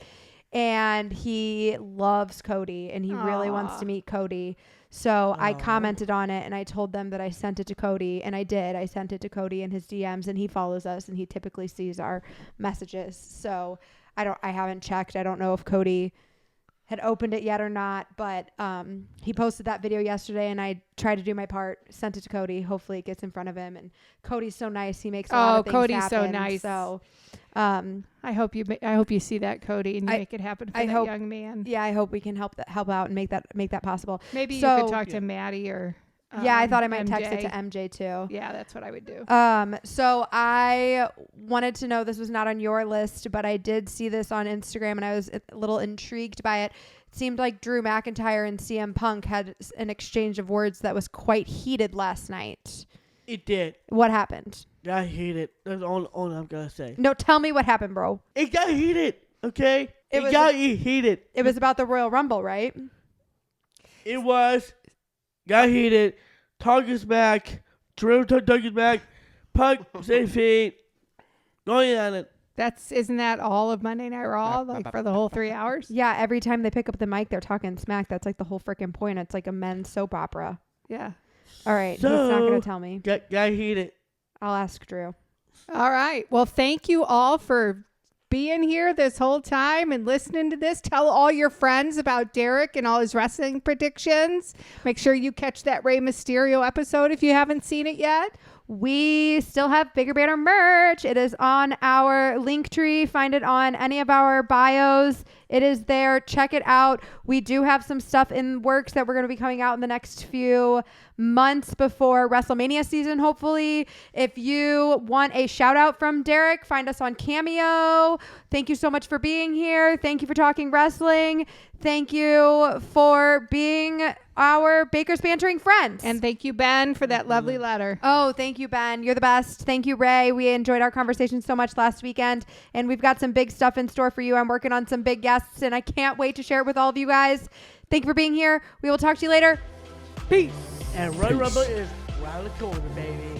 And he loves Cody, and he really wants
Aw.
to meet Cody. So I
Aw.
commented on it, and I told them that I sent it to Cody, and I did. I sent it to Cody in his DMs, and he follows us, and he typically sees our messages. So I haven't checked. I don't know if Cody had opened it yet or not, but he posted that video yesterday, and I tried to do my part, sent it to Cody. Hopefully it gets in front of him, and Cody's so nice. He makes a lot of things
Cody's
happen.
so nice.
So
I hope you see that, Cody, and you
I-
make it happen for
I
that
hope-
young man.
yeah, I hope we can help out and make that possible.
Maybe
So-
you could talk to Maddie or
Yeah, I thought I might text it
MJ.
to MJ too.
Yeah, that's what I would do.
So I wanted to know, this was not on your list, but I did see this on Instagram, and I was a little intrigued by it. It seemed like Drew McIntyre and CM Punk had an exchange of words that was quite heated last night.
It did.
What happened?
Got heated. That's all I'm gonna say.
No, tell me what happened, bro.
It got heated. Okay.
It
It
was
got heated.
It was about the Royal Rumble, right?
It got heated. Talk is back. Drew talk is back. Punk, same feet. Going on it.
Isn't that all of Monday Night Raw, like for the whole 3 hours?
Yeah, every time they pick up the mic, they're talking smack. That's like the whole freaking point. It's like a men's soap opera.
Yeah.
All right, he's not
So-
going to tell me.
Got heated.
I'll ask Drew.
All right. Well, thank you all for being here this whole time and listening to this. Tell all your friends about Derek and all his wrestling predictions. Make sure you catch that Rey Mysterio episode if you haven't seen it yet.
We still have Bigger Banner merch. It is on our link tree. Find it on any of our bios. It is there. Check it out. We do have some stuff in works that we're going to be coming out in the next few months before WrestleMania season, hopefully. If you want a shout out from Derek, find us on Cameo. Thank you so much for being here. Thank you for talking wrestling. Thank you for being our Baker's Bantering friends.
And thank you, Ben, for that lovely letter.
Oh, thank you, Ben. You're the best. Thank you, Ray. We enjoyed our conversation so much last weekend, and we've got some big stuff in store for you. I'm working on some big guests, and I can't wait to share it with all of you guys. Thank you for being here. We will talk to you later.
Peace. And Royal
Peace.
Rumble is around the corner, baby.